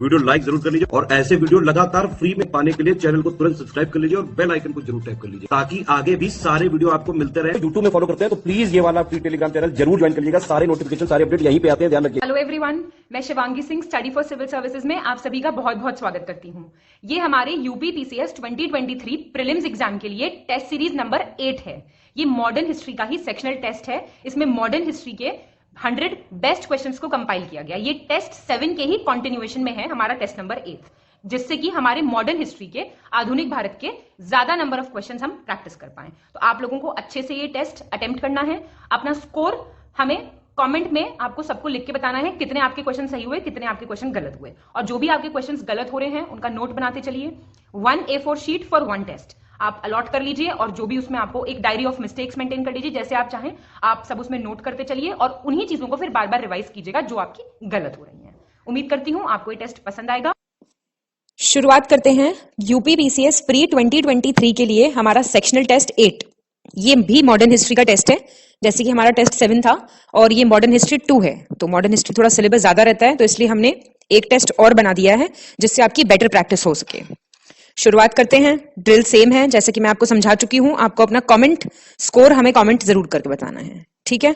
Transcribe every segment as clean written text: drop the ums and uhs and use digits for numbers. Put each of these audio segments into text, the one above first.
Video like जरूर कर लीजिए और ऐसे वीडियो लगातार फ्री में पाने के लिए चैनल को तुरंत सब्सक्राइब कर लीजिए और बेल आइकन को जरूर टैप कर लीजिए ताकि आगे भी सारे वीडियो आपको मिलते रहे। यूट्यूब में फॉलो करते हैं तो प्लीज ये वाला फ्री टेलीग्राम चैनल जरूर ज्वाइन कर लीजिएगा। सारे नोटिफिकेशन सारे अपडेट यहीं पे आते हैं, ध्यान रखिए। हेलो एवरीवन, मैं Shivangi Singh study for civil services में आप सभी का बहुत बहुत स्वागत करती हूँ। ये हमारे यूपी पीसीएस 2023 प्रीलिम्स एग्जाम के लिए टेस्ट सीरीज नंबर 8 है। ये मॉडर्न हिस्ट्री का ही सेक्शनल टेस्ट है। इसमें मॉडर्न हिस्ट्री के 100 बेस्ट क्वेश्चंस को कंपाइल किया गया। ये टेस्ट 7 के ही कॉन्टिन्यूएशन में है, हमारा टेस्ट नंबर 8, जिससे कि हमारे मॉडर्न हिस्ट्री के आधुनिक भारत के ज्यादा नंबर ऑफ क्वेश्चंस हम प्रैक्टिस कर पाए। तो आप लोगों को अच्छे से ये टेस्ट अटेम्प्ट करना है। अपना स्कोर हमें कमेंट में आपको सबको लिख के बताना है, कितने आपके क्वेश्चन सही हुए, कितने आपके क्वेश्चन गलत हुए। और जो भी आपके क्वेश्चन गलत हो रहे हैं उनका नोट बनाते चलिए। 1 A4 शीट फॉर 1 टेस्ट आप अलॉट कर लीजिए और जो भी उसमें आपको एक डायरी ऑफ मिस्टेक्स मेंटेन कर लीजिए, जैसे आप चाहें आप सब उसमें नोट करते चलिए और उन्हीं चीजों को फिर बार बार रिवाइज कीजिएगा जो आपकी गलत हो रही हैं। उम्मीद करती हूं आपको ये टेस्ट पसंद आएगा। शुरुआत करते हैं यूपी पीसीएस प्री 2023 के लिए हमारा सेक्शनल टेस्ट 8। ये भी मॉडर्न हिस्ट्री का टेस्ट है, जैसे कि हमारा टेस्ट 7 था और ये मॉडर्न हिस्ट्री 2 है। तो मॉडर्न हिस्ट्री थोड़ा सिलेबस ज्यादा रहता है, तो इसलिए हमने एक टेस्ट और बना दिया है जिससे आपकी बेटर प्रैक्टिस हो सके। शुरुआत करते हैं। ड्रिल सेम है, जैसे कि मैं आपको समझा चुकी हूं। आपको अपना कमेंट स्कोर हमें कमेंट जरूर करके बताना है, ठीक है।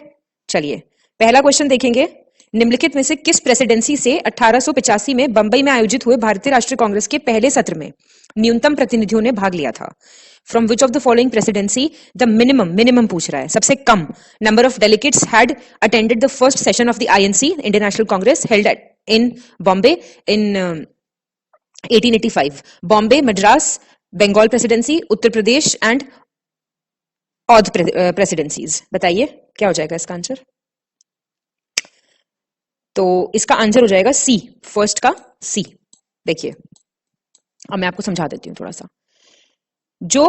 चलिए पहला क्वेश्चन देखेंगे। निम्नलिखित में से किस प्रेसिडेंसी से 1885 में बंबई में आयोजित हुए भारतीय राष्ट्रीय कांग्रेस के पहले सत्र में न्यूनतम प्रतिनिधियों ने भाग लिया था? From which of the following presidency the minimum पूछ रहा है, सबसे कम number of delegates had attended the first session of the INC Indian national Congress held in Bombay in 1885? Bombay, Madras, Bengal presidency, Uttar Pradesh and Oudh presidencies. बताइए क्या हो जाएगा इसका आंसर? तो इसका आंसर हो जाएगा सी, फर्स्ट का सी। देखिए अब मैं आपको समझा देती हूं थोड़ा सा। जो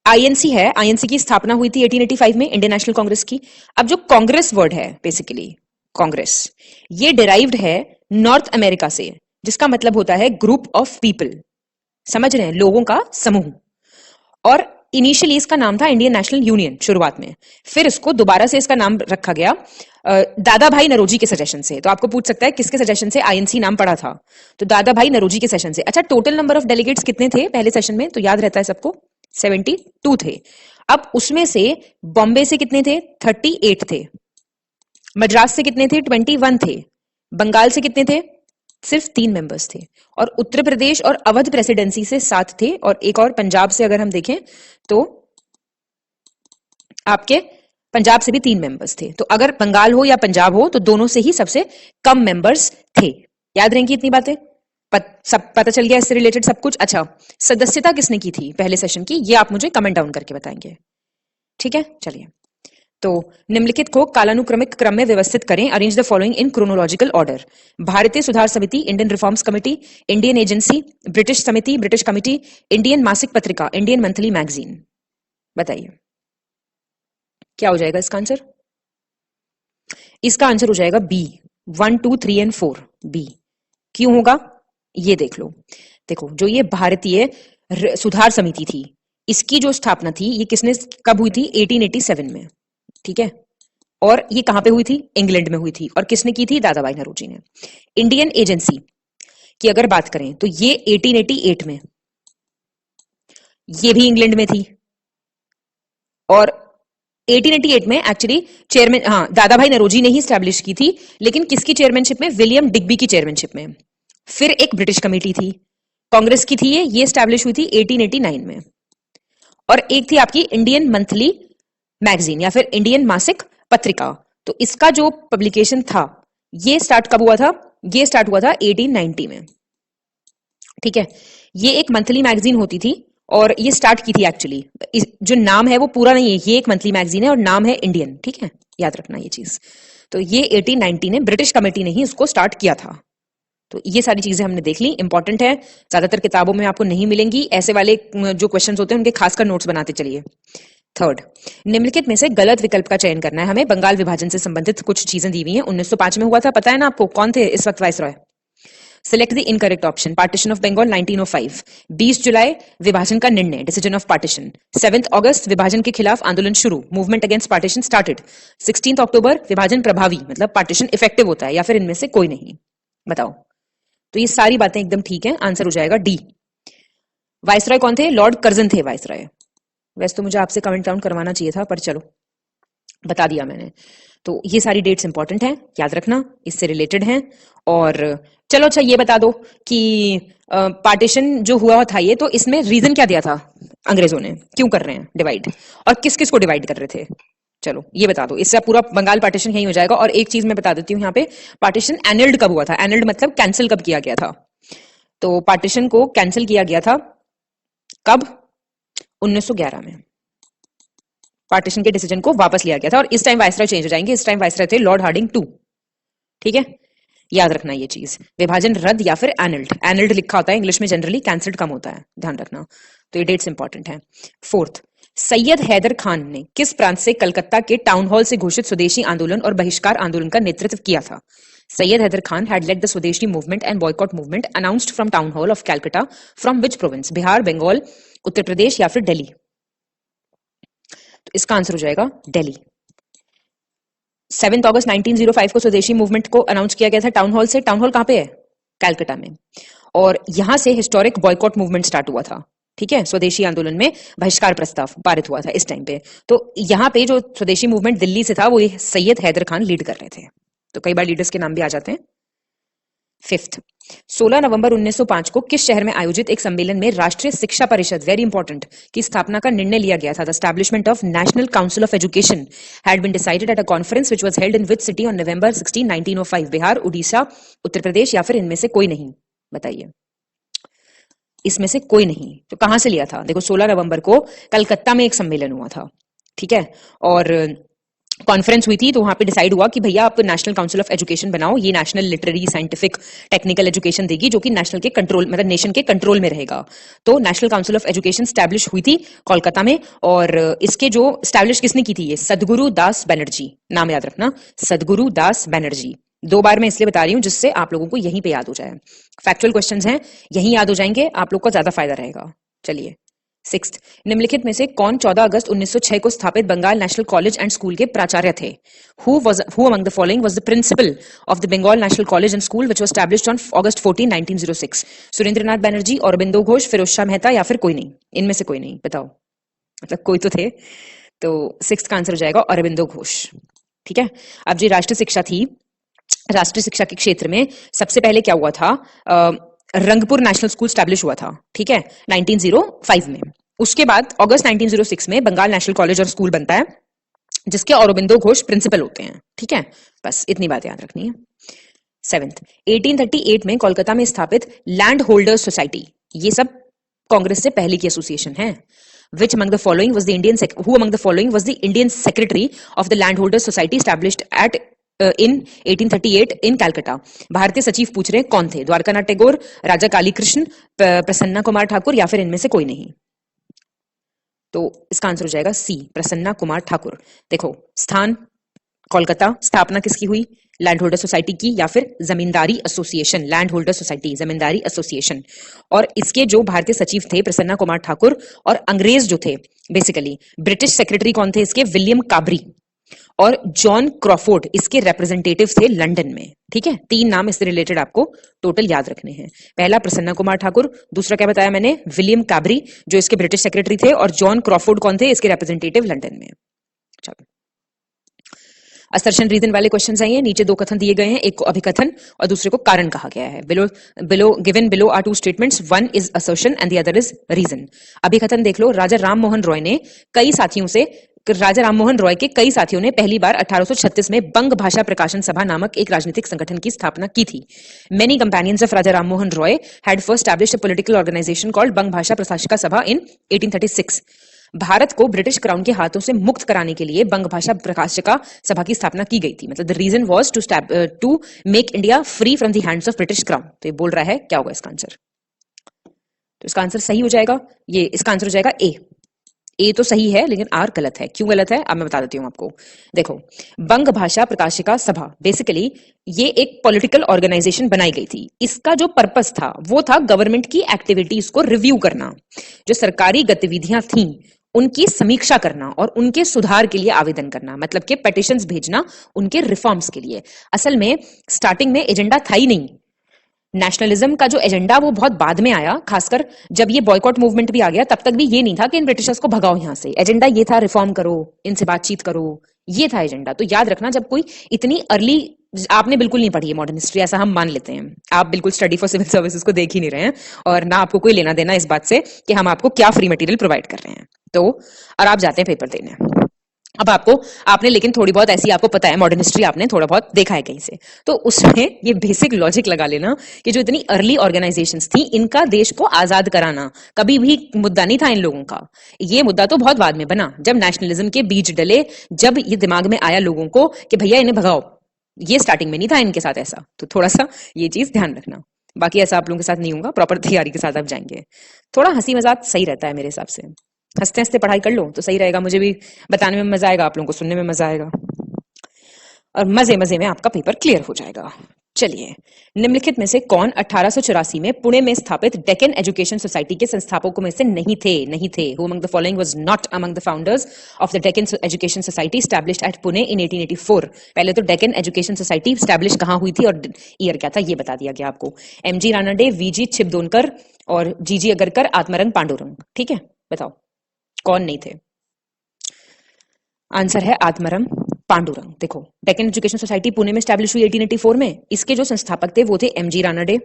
आईएनसी है, आईएनसी की स्थापना हुई थी 1885 में, इंडियन नेशनल कांग्रेस की। अब जो कांग्रेस वर्ड है, बेसिकली कांग्रेस, ये डिराइव्ड है नॉर्थ अमेरिका से, जिसका मतलब होता है ग्रुप ऑफ पीपल। समझ रहे हैं, लोगों का समूह। और इनिशियली इसका नाम था इंडियन नेशनल यूनियन शुरुआत में, फिर इसको दोबारा से इसका नाम रखा गया दादा भाई नरोजी के सजेशन से। तो आपको पूछ सकता है किसके सजेशन से आईएनसी नाम पड़ा था, तो दादा भाई नरोजी के सेशन से। अच्छा, टोटल नंबर ऑफ डेलीगेट्स कितने थे पहले सेशन में? तो याद रहता है सबको, 72 थे। अब उसमें से बॉम्बे से कितने थे? 38 थे। मद्रास से कितने थे? 21 थे। बंगाल से कितने थे? सिर्फ 3 मेंबर्स थे। और उत्तर प्रदेश और अवध प्रेसिडेंसी से 7 थे। और एक और पंजाब से अगर हम देखें तो आपके पंजाब से भी 3 मेंबर्स थे। तो अगर बंगाल हो या पंजाब हो तो दोनों से ही सबसे कम मेंबर्स थे। याद रहेंगी इतनी बातें? सब पता चल गया इससे रिलेटेड सब कुछ। अच्छा, सदस्यता किसने की थी पहले सेशन की, ये आप मुझे कमेंट डाउन करके बताएंगे, ठीक है। चलिए, तो निम्नलिखित को कालानुक्रमिक क्रम में व्यवस्थित करें। Arrange the following in chronological order. भारतीय सुधार समिति, Indian reforms committee, Indian agency, British समिति, ब्रिटिश कमिटी, इंडियन मासिक पत्रिका, इंडियन मंथली मैगजीन। बताइए क्या हो जाएगा इसका आंसर? इसका आंसर हो जाएगा बी, 1, 2, 3 एंड 4 बी। क्यों होगा ये देख लो। देखो, जो ये भारतीय सुधार समिति थी, इसकी जो स्थापना थी ये किसने, कब हुई थी? 1887 में, ठीक है। और ये कहां पे हुई थी? इंग्लैंड में हुई थी। और किसने की थी? दादा भाई नौरोजी ने। इंडियन एजेंसी की अगर बात करें तो ये 1888 में, ये भी इंग्लैंड में थी। और 1888 में एक्चुअली चेयरमैन, हाँ, दादा भाई नौरोजी ने ही स्टैब्लिश की थी, लेकिन किसकी चेयरमैनशिप में? विलियम डिग्बी की चेयरमैनशिप में। फिर एक ब्रिटिश कमेटी थी, कांग्रेस की थी, ये स्टैब्लिश हुई थी 1889 में। और एक थी आपकी इंडियन मंथली मैगजीन या फिर इंडियन मासिक पत्रिका। तो इसका जो पब्लिकेशन था ये स्टार्ट कब हुआ था? ये स्टार्ट हुआ था 1890 में, ठीक है। ये एक मंथली मैगजीन होती थी और ये स्टार्ट की थी एक्चुअली, जो नाम है वो पूरा नहीं है, ये एक मंथली मैगजीन है और नाम है इंडियन, ठीक है, याद रखना ये चीज। तो ये 1890 ने ब्रिटिश कमेटी ने ही इसको स्टार्ट किया था। तो ये सारी चीजें हमने देख ली, इंपॉर्टेंट है, ज्यादातर किताबों में आपको नहीं मिलेंगी। ऐसे वाले जो क्वेश्चंस होते हैं उनके खासकर नोट्स बनाते चलिए। थर्ड, निम्नलिखित में से गलत विकल्प का चयन करना है हमें। बंगाल विभाजन से संबंधित कुछ चीजें दी हुई हैं। 1905 में हुआ था, पता है ना आपको? कौन थे इस वक्त viceroy? Select the incorrect option. Partition of Bengal 1905। 20 जुलाई विभाजन का निर्णय, डिसीजन ऑफ पार्टीशन। 7 अगस्त विभाजन के खिलाफ आंदोलन शुरू, मूवमेंट अगेंस्ट पार्टीशन स्टार्टेड। 16 अक्टूबर विभाजन प्रभावी, मतलब पार्टीशन इफेक्टिव होता है, या फिर इनमें से कोई नहीं। बताओ तो ये सारी बातें एकदम ठीक है, आंसर हो जाएगा डी। वाइसरॉय कौन थे? लॉर्ड कर्जन थे वाइसरॉय। वैसे तो मुझे आपसे कमेंट काउंट करवाना चाहिए था, पर चलो बता दिया मैंने। तो ये सारी डेट्स इंपॉर्टेंट हैं, याद रखना, इससे रिलेटेड हैं। और चलो अच्छा ये बता दो कि पार्टीशन जो हुआ था ये, तो इसमें रीजन क्या दिया था अंग्रेजों ने, क्यों कर रहे हैं डिवाइड, और किस किस को डिवाइड कर रहे थे? चलो ये बता दो, इससे पूरा बंगाल पार्टीशन यही हो जाएगा। और एक चीज मैं बता देती हूँ यहाँ पे, पार्टीशन एनल्ड कब हुआ था? एनल्ड मतलब कैंसिल कब किया गया था? तो पार्टीशन को कैंसिल किया गया था कब? 1911 में पार्टीशन के डिसीजन को वापस लिया गया था। और इस टाइम वाइसरॉय चेंज हो जाएंगे, इस टाइम वाइसरॉय थे लॉर्ड हार्डिंग टू। ठीक है, याद रखना ये चीज, विभाजन रद्द या फिर एनल्ड। एनल्ड लिखा होता है इंग्लिश में जनरली, कैंसिल्ड कम होता है, ध्यान रखना। तो ये डेट्स इंपॉर्टेंट है। फोर्थ, सैयद हैदर खान ने किस प्रांत से कलकत्ता के टाउन हॉल से घोषित स्वदेशी आंदोलन और बहिष्कार आंदोलन का नेतृत्व किया था? Sayyid Haider Khan had led the Swadeshi movement and boycott movement announced from town hall of Calcutta from which province? Bihar, Bengal, Uttar Pradesh या फिर दिल्ली? तो इसका आंसर हो जाएगा दिल्ली। 7 अगस्त 1905 को स्वदेशी मूवमेंट को अनाउंस किया गया था टाउन हॉल से। टाउन हॉल कहां पे है? कैलकाटा में। और यहां से हिस्टोरिक बॉयकॉट मूवमेंट स्टार्ट हुआ था। ठीक है, स्वदेशी आंदोलन में बहिष्कार प्रस्ताव पारित हुआ था इस टाइम पे। तो यहां पे जो स्वदेशी मूवमेंट दिल्ली से था वो सैयद हैदर खान लीड कर रहे थे। तो कई बार लीडर्स के नाम भी आ जाते हैं। फिफ्थ, 16 नवंबर 1905 को किस शहर में आयोजित एक सम्मेलन में राष्ट्रीय शिक्षा परिषद, वेरी इंपॉर्टेंट, की स्थापना का निर्णय लिया गया था? The establishment of National Council of Education had been decided at a conference which was held in which city on November 16, 1905? Bihar, Orissa, Uttar Pradesh या फिर इनमें से कोई नहीं? बताइए, इसमें से कोई नहीं। तो कहां से लिया था? देखो 16 नवंबर को कलकत्ता में एक सम्मेलन हुआ था। ठीक है, और कॉन्फ्रेंस हुई थी, तो वहां पे डिसाइड हुआ कि भैया आप नेशनल काउंसिल ऑफ एजुकेशन बनाओ, ये national literary, scientific, technical education देगी, जो कि नेशनल के कंट्रोल, मतलब नेशन के कंट्रोल में रहेगा। तो national Council of education establish हुई थी कोलकाता में। और इसके जो स्टैब्लिश किसने की थी? ये सदगुरु दास बनर्जी, नाम याद रखना, सदगुरु दास बनर्जी। 2 बार मैं इसलिए बता रही हूं जिससे आप लोगों को यहीं पे याद हो जाए। फैक्चुअल क्वेश्चंस हैं, यहीं याद हो जाएंगे, आप लोग को ज्यादा फायदा रहेगा। चलिए, 6th, निम्नलिखित में से कौन 14 अगस्त 1906 को स्थापित Bengal national college and school के प्राचार्य थे? Who among the following was the principal of the Bengal National College and School which was established on August 14, 1906? Surendranath Banerjee, Aurobindo Ghosh, Firoz Shah Mehta या फिर कोई नहीं? इनमें से कोई नहीं, बताओ, मतलब कोई तो थे। तो 6th का आंसर हो जाएगा अरबिंदो घोष। ठीक है, अब जो राष्ट्रीय शिक्षा थी, राष्ट्रीय शिक्षा के क्षेत्र में सबसे पहले क्या हुआ था? रंगपुर नेशनल स्कूल स्टैब्लिश हुआ था। ठीक है, 1905 में। उसके बाद अगस्त 1906 में बंगाल नेशनल कॉलेज और स्कूल बनता है, जिसके अरबिंदो घोष प्रिंसिपल होते हैं। ठीक है, बस इतनी बात याद रखनी है। 7th, 1838 में कोलकाता में स्थापित लैंड होल्डर्स सोसाइटी, ये सब कांग्रेस से पहले की एसोसिएशन है। Which among the following was the who among the following was the Indian secretary of the landholders society established at in 1838 in Calcutta? भारतीय सचिव पूछ रहे हैं कौन थे? द्वारकानाथ टैगोर, राजा काली कृष्ण, प्रसन्ना कुमार ठाकुर या फिर इनमें से कोई नहीं? तो इसका आंसर हो जाएगा सी, प्रसन्ना कुमार ठाकुर। देखो, स्थान कोलकाता, स्थापना किसकी हुई? लैंड होल्डर सोसाइटी की या फिर जमींदारी एसोसिएशन, लैंड होल्डर सोसाइटी, जमींदारी एसोसिएशन। और इसके जो भारतीय सचिव थे प्रसन्ना कुमार ठाकुर, और अंग्रेज जो थे बेसिकली, ब्रिटिश सेक्रेटरी कौन थे इसके? विलियम काबरी और जॉन क्रॉफोर्ड इसके रिप्रेजेंटेटिव थे लंदन में। ठीक है, 3 नाम इससे रिलेटेड आपको टोटल याद रखने हैं। पहला प्रसन्ना कुमार ठाकुर, दूसरा क्या बताया मैंने? विलियम काबरी जो इसके ब्रिटिश सेक्रेटरी थे, और जॉन क्रॉफोर्ड कौन थे? इसके रिप्रेजेंटेटिव लंदन में। चलो, असर्शन रीजन वाले क्वेश्चन आइए। नीचे 2 कथन दिए गए हैं, एक को अभिकथन और दूसरे को कारण कहा गया है। Given below are 2 statements, one is assertion and the other is reason. अभिकथन देख लो, राजा राम मोहन रॉय के कई साथियों ने पहली बार 1836 में बंग भाषा प्रकाशन सभा नामक एक राजनीतिक संगठन की स्थापना की थी। Many companions of Raja Ram Mohan Roy had first established a political organisation called Banga Bhasha प्रकाशिका सभा इन 1836। भारत को ब्रिटिश क्राउन के हाथों से मुक्त कराने के लिए बंग भाषा प्रकाशिका सभा की स्थापना की गई थी। मतलब the reason was to make India free from the hands of British crown. तो ये बोल रहा है, क्या होगा इसका आंसर? तो इसका आंसर सही हो जाएगा ये, इसका आंसर हो जाएगा ए तो सही है, लेकिन आर गलत है। क्यों गलत है अब मैं बता देती हूं आपको। देखो, बंग भाषा प्रकाशिका सभा बेसिकली ये एक पॉलिटिकल ऑर्गेनाइजेशन बनाई गई थी। इसका जो पर्पस था वो था गवर्नमेंट की एक्टिविटीज को रिव्यू करना, जो सरकारी गतिविधियां थी उनकी समीक्षा करना और उनके सुधार के लिए आवेदन करना, मतलब कि पेटिशंस भेजना उनके रिफॉर्म्स के लिए। असल में स्टार्टिंग में एजेंडा था ही नहीं, नेशनलिज्म का जो एजेंडा वो बहुत बाद में आया, खासकर जब ये बॉयकॉट मूवमेंट भी आ गया, तब तक भी ये नहीं था कि इन ब्रिटिशर्स को भगाओ यहां से। एजेंडा ये था रिफॉर्म करो, इनसे बातचीत करो, ये था एजेंडा। तो याद रखना, जब कोई इतनी अर्ली, आपने बिल्कुल नहीं पढ़ी है मॉडर्न हिस्ट्री, ऐसा हम मान लेते हैं, आप बिल्कुल स्टडी फॉर सिविल सर्विसेज को देख ही नहीं रहे हैं, और ना आपको कोई लेना देना इस बात से कि हम आपको क्या फ्री मटेरियल प्रोवाइड कर रहे हैं। तो और आप जाते हैं पेपर देने। अब आपने लेकिन थोड़ी बहुत ऐसी, आपको पता है मॉडर्न हिस्ट्री आपने थोड़ा बहुत देखा है कहीं से, तो उसमें ये बेसिक लॉजिक लगा लेना कि जो इतनी अर्ली ऑर्गेनाइजेशंस थी, इनका देश को आजाद कराना कभी भी मुद्दा नहीं था इन लोगों का। ये मुद्दा तो बहुत बाद में बना, जब नेशनलिज्म के बीज डले, जब ये दिमाग में आया लोगों को कि भैया इन्हें भगाओ। ये स्टार्टिंग में नहीं था इनके साथ ऐसा, तो थोड़ा सा ये चीज ध्यान रखना। बाकी ऐसा आप लोगों के साथ नहीं होगा, प्रॉपर तैयारी के साथ आप जाएंगे। थोड़ा हंसी मजाक सही रहता है मेरे हिसाब से, हंसते हंसते पढ़ाई कर लो तो सही रहेगा, मुझे भी बताने में मजा आएगा, आप लोगों को सुनने में मजा आएगा, और मजे मजे में आपका पेपर क्लियर हो जाएगा। चलिए, निम्नलिखित में से कौन 1884 में पुणे में स्थापित डेक्कन एजुकेशन सोसाइटी के संस्थापकों में से नहीं थे? Who among the following was not among the founders of the Deccan Education Society established at Pune in 1884? पहले तो डेक्कन एजुकेशन सोसाइटी स्टैब्लिश कहां हुई थी और ईयर क्या था ये बता दिया गया आपको। एमजी रानडे, वीजी छिबदोनकर और जीजी अगरकर, आत्मारंग पांडुरंग। ठीक है, बताओ कौन नहीं थे? आंसर है आत्माराम पांडुरंग। देखो, डेक्कन एजुकेशन सोसाइटी पुणे में स्टैब्लिश हुई 1884 में। इसके जो संस्थापक थे वो थे एमजी रानडे,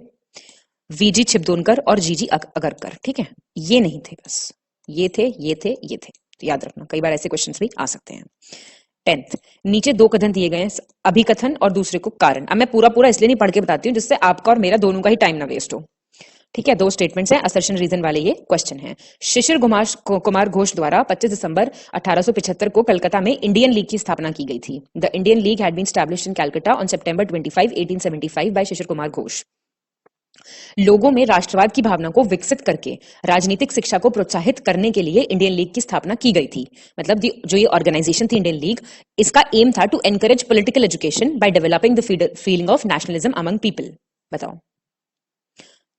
वीजी छिबदोनकर और जीजी अगरकर। ठीक है, ये नहीं थे, बस ये थे, ये थे, ये थे। तो याद रखना, कई बार ऐसे क्वेश्चंस भी आ सकते हैं। 10th, नीचे दो कथन दिए गए हैं, अभिकथन और दूसरे को कारण। अब मैं पूरा इसलिए नहीं पढ़ के बताती हूँ जिससे आपका और मेरा दोनों का ही टाइम ना वेस्ट हो। ठीक है, दो स्टेटमेंट्स हैं, असर्शन रीजन वाले ये क्वेश्चन है। शिशिर कुमार घोष द्वारा 25 दिसंबर 1875 को कलकत्ता में इंडियन लीग की स्थापना की गई थी। The Indian League had been established in Calcutta on September 25, 1875 by Shishir Kumar Ghosh. लोगों में राष्ट्रवाद की भावना को विकसित करके राजनीतिक शिक्षा को प्रोत्साहित करने के लिए इंडियन लीग की स्थापना की गई थी। मतलब जो ये ऑर्गेनाइजेशन थी इंडियन लीग, इसका एम था to encourage political education by developing the feeling of nationalism among people. बताओ,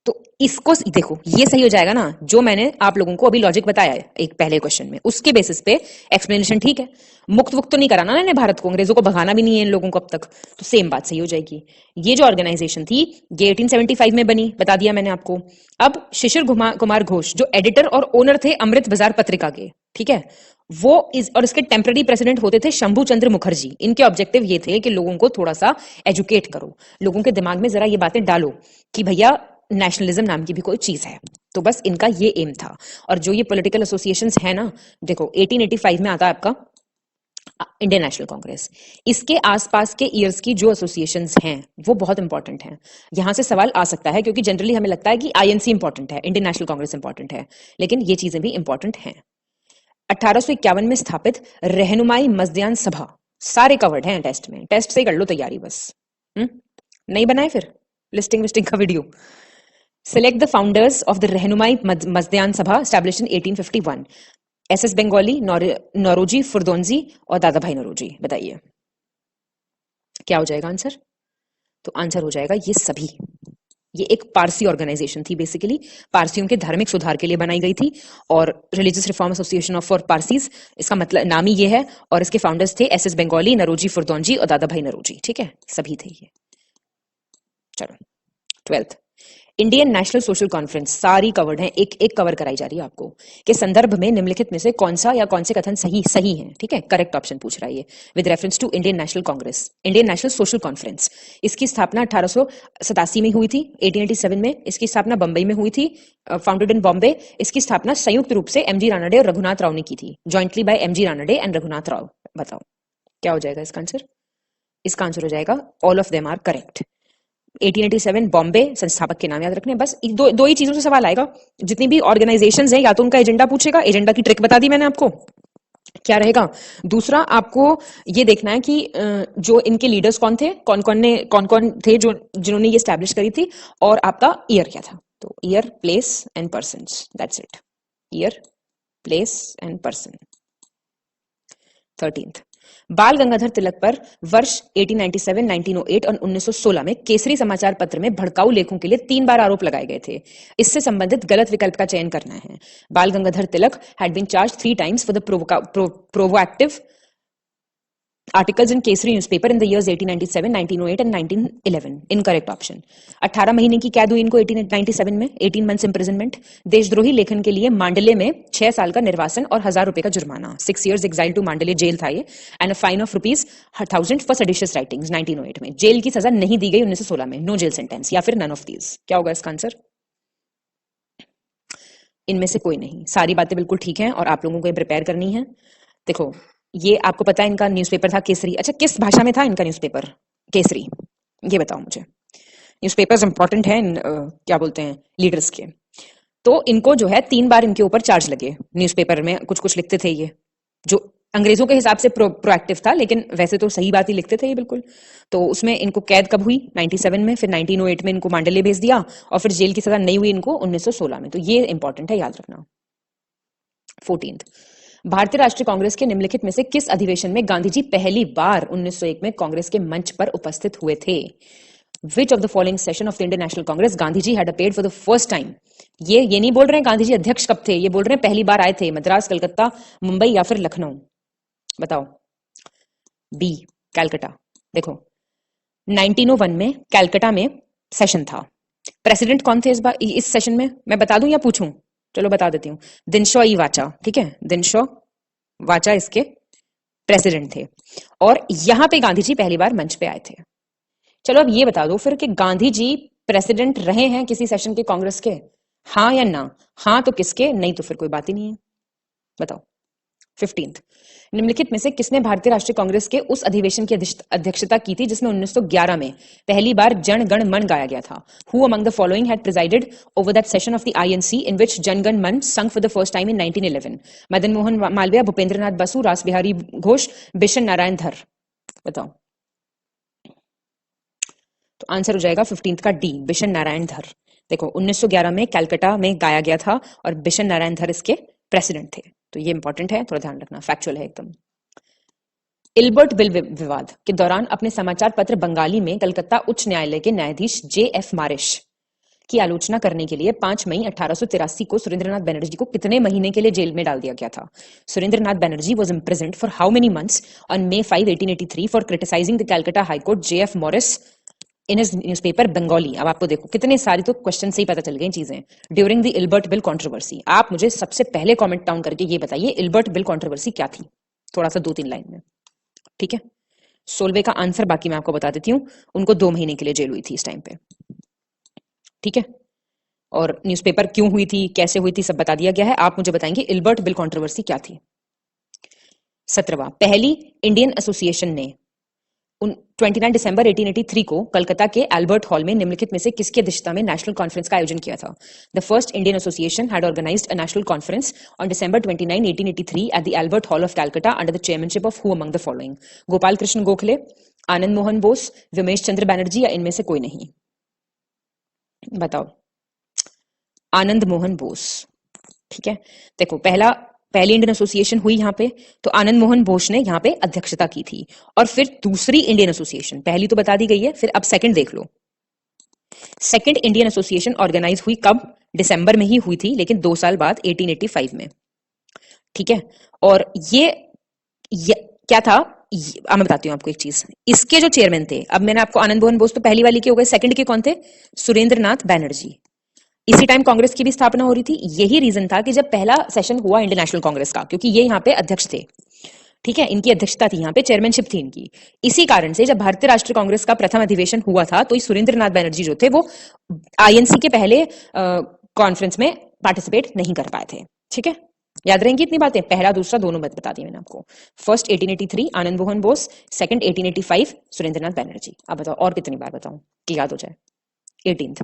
तो इसको देखो, ये सही हो जाएगा ना, जो मैंने आप लोगों को अभी लॉजिक बताया है एक पहले क्वेश्चन में, उसके बेसिस पे एक्सप्लेनेशन ठीक है। मुक्त तो नहीं कराना ना भारत को, अंग्रेजों को भगाना भी नहीं है इन लोगों को अब तक, तो सेम बात सही हो जाएगी। ये जो ऑर्गेनाइजेशन थी ये 1875 में बनी, बता दिया मैंने आपको। अब शिशिर कुमार घोष जो एडिटर और ओनर थे अमृत बाजार पत्रिका के, ठीक है, वो और इसके टेम्पररी प्रेसिडेंट होते थे शंभू चंद्र मुखर्जी। इनके ऑब्जेक्टिव ये थे कि लोगों को थोड़ा सा एजुकेट करो, लोगों के दिमाग में जरा ये बातें डालो कि भैया नेशनलिज्म नाम की भी कोई चीज है। तो बस इनका ये एम था। और जो ये पॉलिटिकल एसोसिएशंस है ना, देखो 1885 में आता है आपका इंडियन नेशनल कांग्रेस। इसके आसपास के ईयर्स की जो एसोसिएशंस हैं वो बहुत इंपॉर्टेंट हैं। यहां से सवाल आ सकता है क्योंकि जनरली हमें लगता है कि आईएनसी इंपॉर्टेंट है, इंडियन नेशनल कांग्रेस इंपॉर्टेंट है, लेकिन ये चीजें भी इंपॉर्टेंट हैं। 1851 में स्थापित रहनुमाई मजदयान सभा, सारे कवर्ड हैं टेस्ट में, टेस्ट से कर लो तैयारी बस। नहीं बनाए फिर लिस्टिंग विस्टिंग का video. Select the founders of the रहनुमाई मजदयान सभा established in 1851. S S Bengali, Naoroji Furdoonji और दादा भाई नौरोजी। बताइए क्या हो जाएगा आंसर? तो आंसर हो जाएगा ये सभी। ये एक पारसी ऑर्गेनाइजेशन थी, बेसिकली पारसियों के धार्मिक सुधार के लिए बनाई गई थी, और religious reform association of for Parsis, इसका मतलब नाम ही ये है। और इसके फाउंडर्स थे एसएस बंगाली, नौरोजी फुरदौंजी और दादा भाई नौरोजी। ठीक है, सभी थे ये। चलो 12th, Indian national social conference, सारी कवर्ड है, एक एक कवर कराई जा रही है आपको, के संदर्भ में निम्नलिखित में से कौन सा या कौन से कथन सही है। ठीक है, करेक्ट ऑप्शन पूछ रहा है ये। With reference to Indian national congress, Indian national social conference, इसकी स्थापना 1887 में हुई थी, 1887 में इसकी स्थापना बंबई में हुई थी, फाउंडेड इन बॉम्बे। इसकी स्थापना संयुक्त रूप से एमजी रानडे और रघुनाथ राव ने की थी, jointly bye MG Ranade and Raghunath Rao. बताओ क्या हो जाएगा इसका आंसर? इसका आंसर हो जाएगा all of them are correct. 1887 Bombay, संस्थापक के नाम याद रखने। बस दो ही चीजों से सवाल आएगा, जितनी भी ऑर्गेनाइजेशंस हैं या तो उनका एजेंडा पूछेगा, एजेंडा की ट्रिक बता दी मैंने आपको, क्या रहेगा। दूसरा आपको ये देखना है कि जो इनके लीडर्स कौन थे, कौन कौन थे जो जिन्होंने ये स्टैब्लिश करी थी, और आपका ईयर क्या था। तो year, place and persons, that's it. Year, place and person. 13th, बाल गंगाधर तिलक पर वर्ष 1897, 1908 और 1916 में केसरी समाचार पत्र में भड़काऊ लेखों के लिए 3 बार आरोप लगाए गए थे। इससे संबंधित गलत विकल्प का चयन करना है। Bal Gangadhar Tilak had been charged 3 times for the provocative Articles in Kesari newspaper in the years 1897, 1908 and 1911. Incorrect option. 18 महीने की कैद हुई इनको 1897 में, 18 months imprisonment. देशद्रोही लेखन के लिए मांडले में 6 साल का निर्वासन और 1000 रुपए का जुर्माना. 6 years exile to Mandalay jail था ये, and a fine of ₹1000 for seditious writings 1908 में. जेल की सजा नहीं दी गई 1916 में. No jail sentence या फिर none of these. क्या होगा इसका आंसर? इनमें से कोई नहीं. सारी बातें बिल्कुल ठीक हैं और आप लोगों को ये प्रिपेयर करनी है. देखो, ये आपको पता है इनका न्यूज़पेपर था केसरी. अच्छा, किस भाषा में था इनका न्यूज़पेपर केसरी, ये बताओ मुझे. न्यूज़पेपर्स इंपॉर्टेंट हैं क्या बोलते हैं लीडर्स के. तो इनको जो है 3 बार इनके ऊपर चार्ज लगे. न्यूज़पेपर में कुछ कुछ लिखते थे ये, जो अंग्रेजों के हिसाब से प्रोएक्टिव था, लेकिन वैसे तो सही बात ही लिखते थे ये बिल्कुल. तो उसमें इनको कैद कब हुई? 97 में. फिर 1908 में इनको मांडले भेज दिया और फिर जेल की सजा नहीं हुई इनको 1916 में. तो ये इंपॉर्टेंट है, याद रखना. 14th, भारतीय राष्ट्रीय कांग्रेस के निम्नलिखित में से किस अधिवेशन में गांधी जी पहली बार 1901 में कांग्रेस के मंच पर उपस्थित हुए थे? Which of the following session of the Indian National Congress Gandhi ji had appeared for the first time? ये नहीं बोल रहे हैं गांधी जी अध्यक्ष कब थे, ये बोल रहे हैं पहली बार आए थे. मद्रास, कलकत्ता, मुंबई या फिर लखनऊ? बताओ. बी, कैलकटा. देखो, 1901 में कैलकटा में सेशन था. प्रेसिडेंट कौन थे इस सेशन में? मैं बता दूं या पूछूं? चलो बता देती हूँ. दिनशॉ ई वाचा. ठीक है, दिनशॉ वाचा इसके प्रेसिडेंट थे और यहां पे गांधी जी पहली बार मंच पे आए थे. चलो अब ये बता दो फिर कि गांधी जी प्रेसिडेंट रहे हैं किसी सेशन के कांग्रेस के, हाँ या ना? हाँ तो किसके, नहीं तो फिर कोई बात ही नहीं है. बताओ. 15th, निम्नलिखित में से किसने भारतीय राष्ट्रीय कांग्रेस के उस अधिवेशन की अध्यक्षता की थी जिसमें 1911 में पहली बार जन गण मन गाया गया था? Who among the following had presided over that session of the INC in which Jan Gan Man sung for the first time in 1911? Madan Mohan Malviya, Bhupendra नाथ बसु, रास बिहारी घोष, बिशन नारायण धर. बताओ. तो आंसर हो जाएगा 15th का डी, बिशन नारायण धर. देखो, 1911 में कैलकाटा में गाया गया था और बिशन नारायण धर इसके प्रेसिडेंट थे. तो ये इंपॉर्टेंट है, थोड़ा ध्यान रखना, फैक्चुअल है एकदम. इल्बर्ट बिल विवाद के दौरान अपने समाचार पत्र बंगाली में कलकत्ता उच्च न्यायालय के न्यायाधीश JF मारिश की आलोचना करने के लिए 5 मई 1883 को सुरेंद्रनाथ बनर्जी को कितने महीने के लिए जेल में डाल दिया गया था? Surendranath Banerjee was imprisoned for how many months on May 5, 1883 for criticizing the Calcutta High Court JF Morris in his newspaper Bengali. अब आपको देखो कितने सारी तो क्वेश्चन से ही पता चल गई चीजें. During the Ilbert bill controversy. आप मुझे सबसे पहले कमेंट डाउन करके ये बताइए इल्बर्ट बिल कंट्रोवर्सी क्या थी, थोड़ा सा 2-3 लाइन में. ठीक है, 16वें का आंसर बाकी मैं आपको बता देती हूँ. उनको 2 महीने के लिए जेल हुई थी इस टाइम पे. ठीक है, और न्यूज़पेपर क्यों हुई थी, कैसे हुई थी, सब बता दिया गया है. आप मुझे बताएंगे इल्बर्ट बिल कंट्रोवर्सी क्या थी. 17वां, पहली इंडियन एसोसिएशन ने 29 दिसंबर 1883 को कलकत्ता के एल्बर्ट हॉल में निम्नलिखित में से किसकी अध्यक्षता में नेशनल कॉन्फ्रेंस का आयोजन किया था? The first Indian Association had organized a national conference on December 29, 1883 at the Albert Hall of Calcutta under the chairmanship of who among the following? Gopal Krishna Gokhale, Anand Mohan Bose, Womesh Chandra Banerjee या इनमें से कोई नहीं? बताओ. आनंद मोहन बोस. ठीक है, देखो पहली इंडियन एसोसिएशन हुई यहाँ पे, तो आनंद मोहन बोस ने यहाँ पे अध्यक्षता की थी. और फिर दूसरी इंडियन एसोसिएशन, पहली तो बता दी गई है, फिर अब सेकंड देख लो. सेकंड इंडियन एसोसिएशन ऑर्गेनाइज हुई कब? दिसंबर में ही हुई थी, लेकिन 2 साल बाद 1885 में. ठीक है, और ये क्या था? अब मैं बताती हूँ आपको एक चीज. इसके जो चेयरमैन थे, अब मैंने आपको आनंद मोहन बोस तो पहली वाली के हो गए, सेकंड के कौन थे? सुरेंद्रनाथ बैनर्जी. इसी टाइम कांग्रेस की भी स्थापना हो रही थी. यही रीजन था कि जब पहला सेशन हुआ इंडियन नेशनल कांग्रेस का, क्योंकि ये यहाँ पे अध्यक्ष थे. ठीक है, इनकी अध्यक्षता थी यहाँ पे, चेयरमैनशिप थी इनकी. इसी कारण से जब भारतीय राष्ट्रीय कांग्रेस का प्रथम अधिवेशन हुआ था तो सुरेंद्रनाथ बैनर्जी जो थे वो INC के पहले कॉन्फ्रेंस में पार्टिसिपेट नहीं कर पाए थे. ठीक है, याद रहेंगी इतनी बातें, पहला दूसरा दोनों बात बता दी मैंने आपको. फर्स्ट 1883 आनंद मोहन बोस, सेकंड 1885 सुरेंद्रनाथ बैनर्जी. अब बताओ और कितनी बार बताऊं कि याद हो जाए. 18th,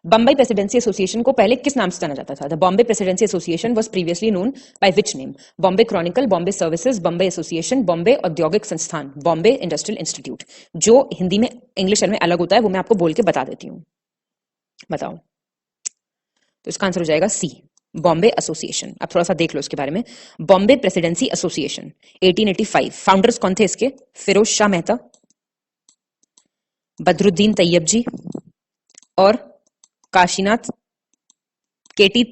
बम्बई प्रेसिडेंसी एसोसिएशन को पहले किस नाम से जाना जाता था? The Bombay presidency association was previously known by which name? Bombay Chronicle, Bombay services, Bombay association, Bombay औद्योगिक संस्थान, बॉम्बे इंडस्ट्रियल इंस्टीट्यूट. जो हिंदी में इंग्लिश में अलग होता है वो मैं आपको बोल के बता देती हूँ. बताओ. तो इसका आंसर हो जाएगा सी, बॉम्बे एसोसिएशन. अब थोड़ा सा देख लो इसके बारे में. Bombay presidency association 1885. फाउंडर्स कौन थे इसके? फिरोज शाह मेहता, बदरुद्दीन तैयब जी और काशीनाथ केटी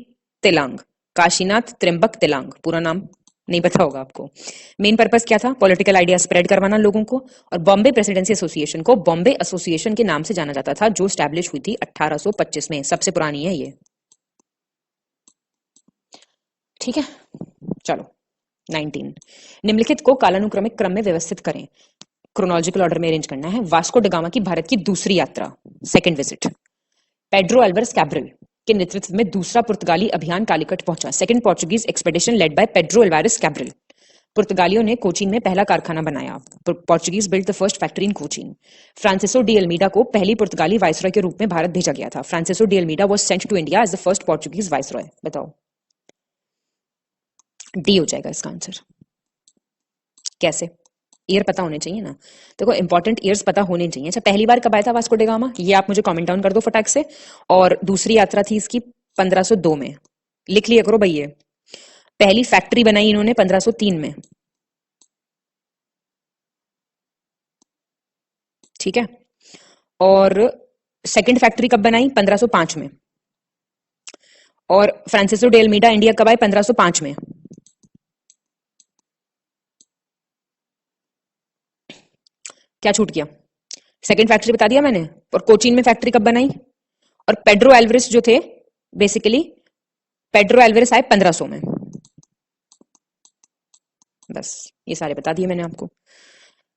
तेलांग, काशीनाथ त्रिंबक तेलांग. पूरा नाम नहीं पता होगा आपको। मेन पर्पस क्या था? पॉलिटिकल आइडिया स्प्रेड करवाना लोगों को। और बॉम्बे प्रेसिडेंसी एसोसिएशन को बॉम्बे एसोसिएशन के नाम से जाना जाता था, जो स्टैब्लिश हुई थी 1825 में। सबसे पुरानी है ये। ठीक है, चलो 19। निम्नलिखित को कालानुक्रमिक क्रम में व्यवस्थित करें। क्रोनोलॉजिकल ऑर्डर में अरेंज करना है। वास्को ड गामा की भारत की दूसरी यात्रा, second visit. Pedro Alvares Cabral के नेतृत्व में दूसरा पुर्तगाली अभियान कालीकट पहुंचा। Second Portuguese expedition led by Pedro Alvares Cabral. पुर्तगालियों ने कोचीन में पहला कारखाना बनाया। Portuguese built the first factory in Cochin. Francisco de Almeida को पहली पुर्तगाली वाइसरॉय के रूप में भारत भेजा गया था। Francisco de Almeida was sent to India as the first Portuguese viceroy. बताओ, डी हो जाएगा इसका आंसर। कैसे? ईयर पता होने चाहिए ना। देखो, इंपॉर्टेंट ईयर्स पता होने चाहिए। अच्छा, पहली बार कब आया था वास्को ड गामा? ये आप मुझे कमेंट डाउन कर दो फटाक से। और दूसरी यात्रा थी इसकी 1502 में। लिख लिया करो भाई। ये पहली फैक्ट्री बनाई इन्होंने 1503 में। ठीक है। और सेकंड फैक्ट्री कब बनाई? 1505 में। और फ्रांसिसो डे अल्मीडा इंडिया कब आए? 1505 में। क्या छूट गया? सेकंड फैक्ट्री बता दिया मैंने। और कोचीन में फैक्ट्री कब बनाई? और पेड्रो एल्वारेस जो थे, बेसिकली पेड्रो एल्वारेस आए 1500 में। बस ये सारे बता दिए मैंने आपको।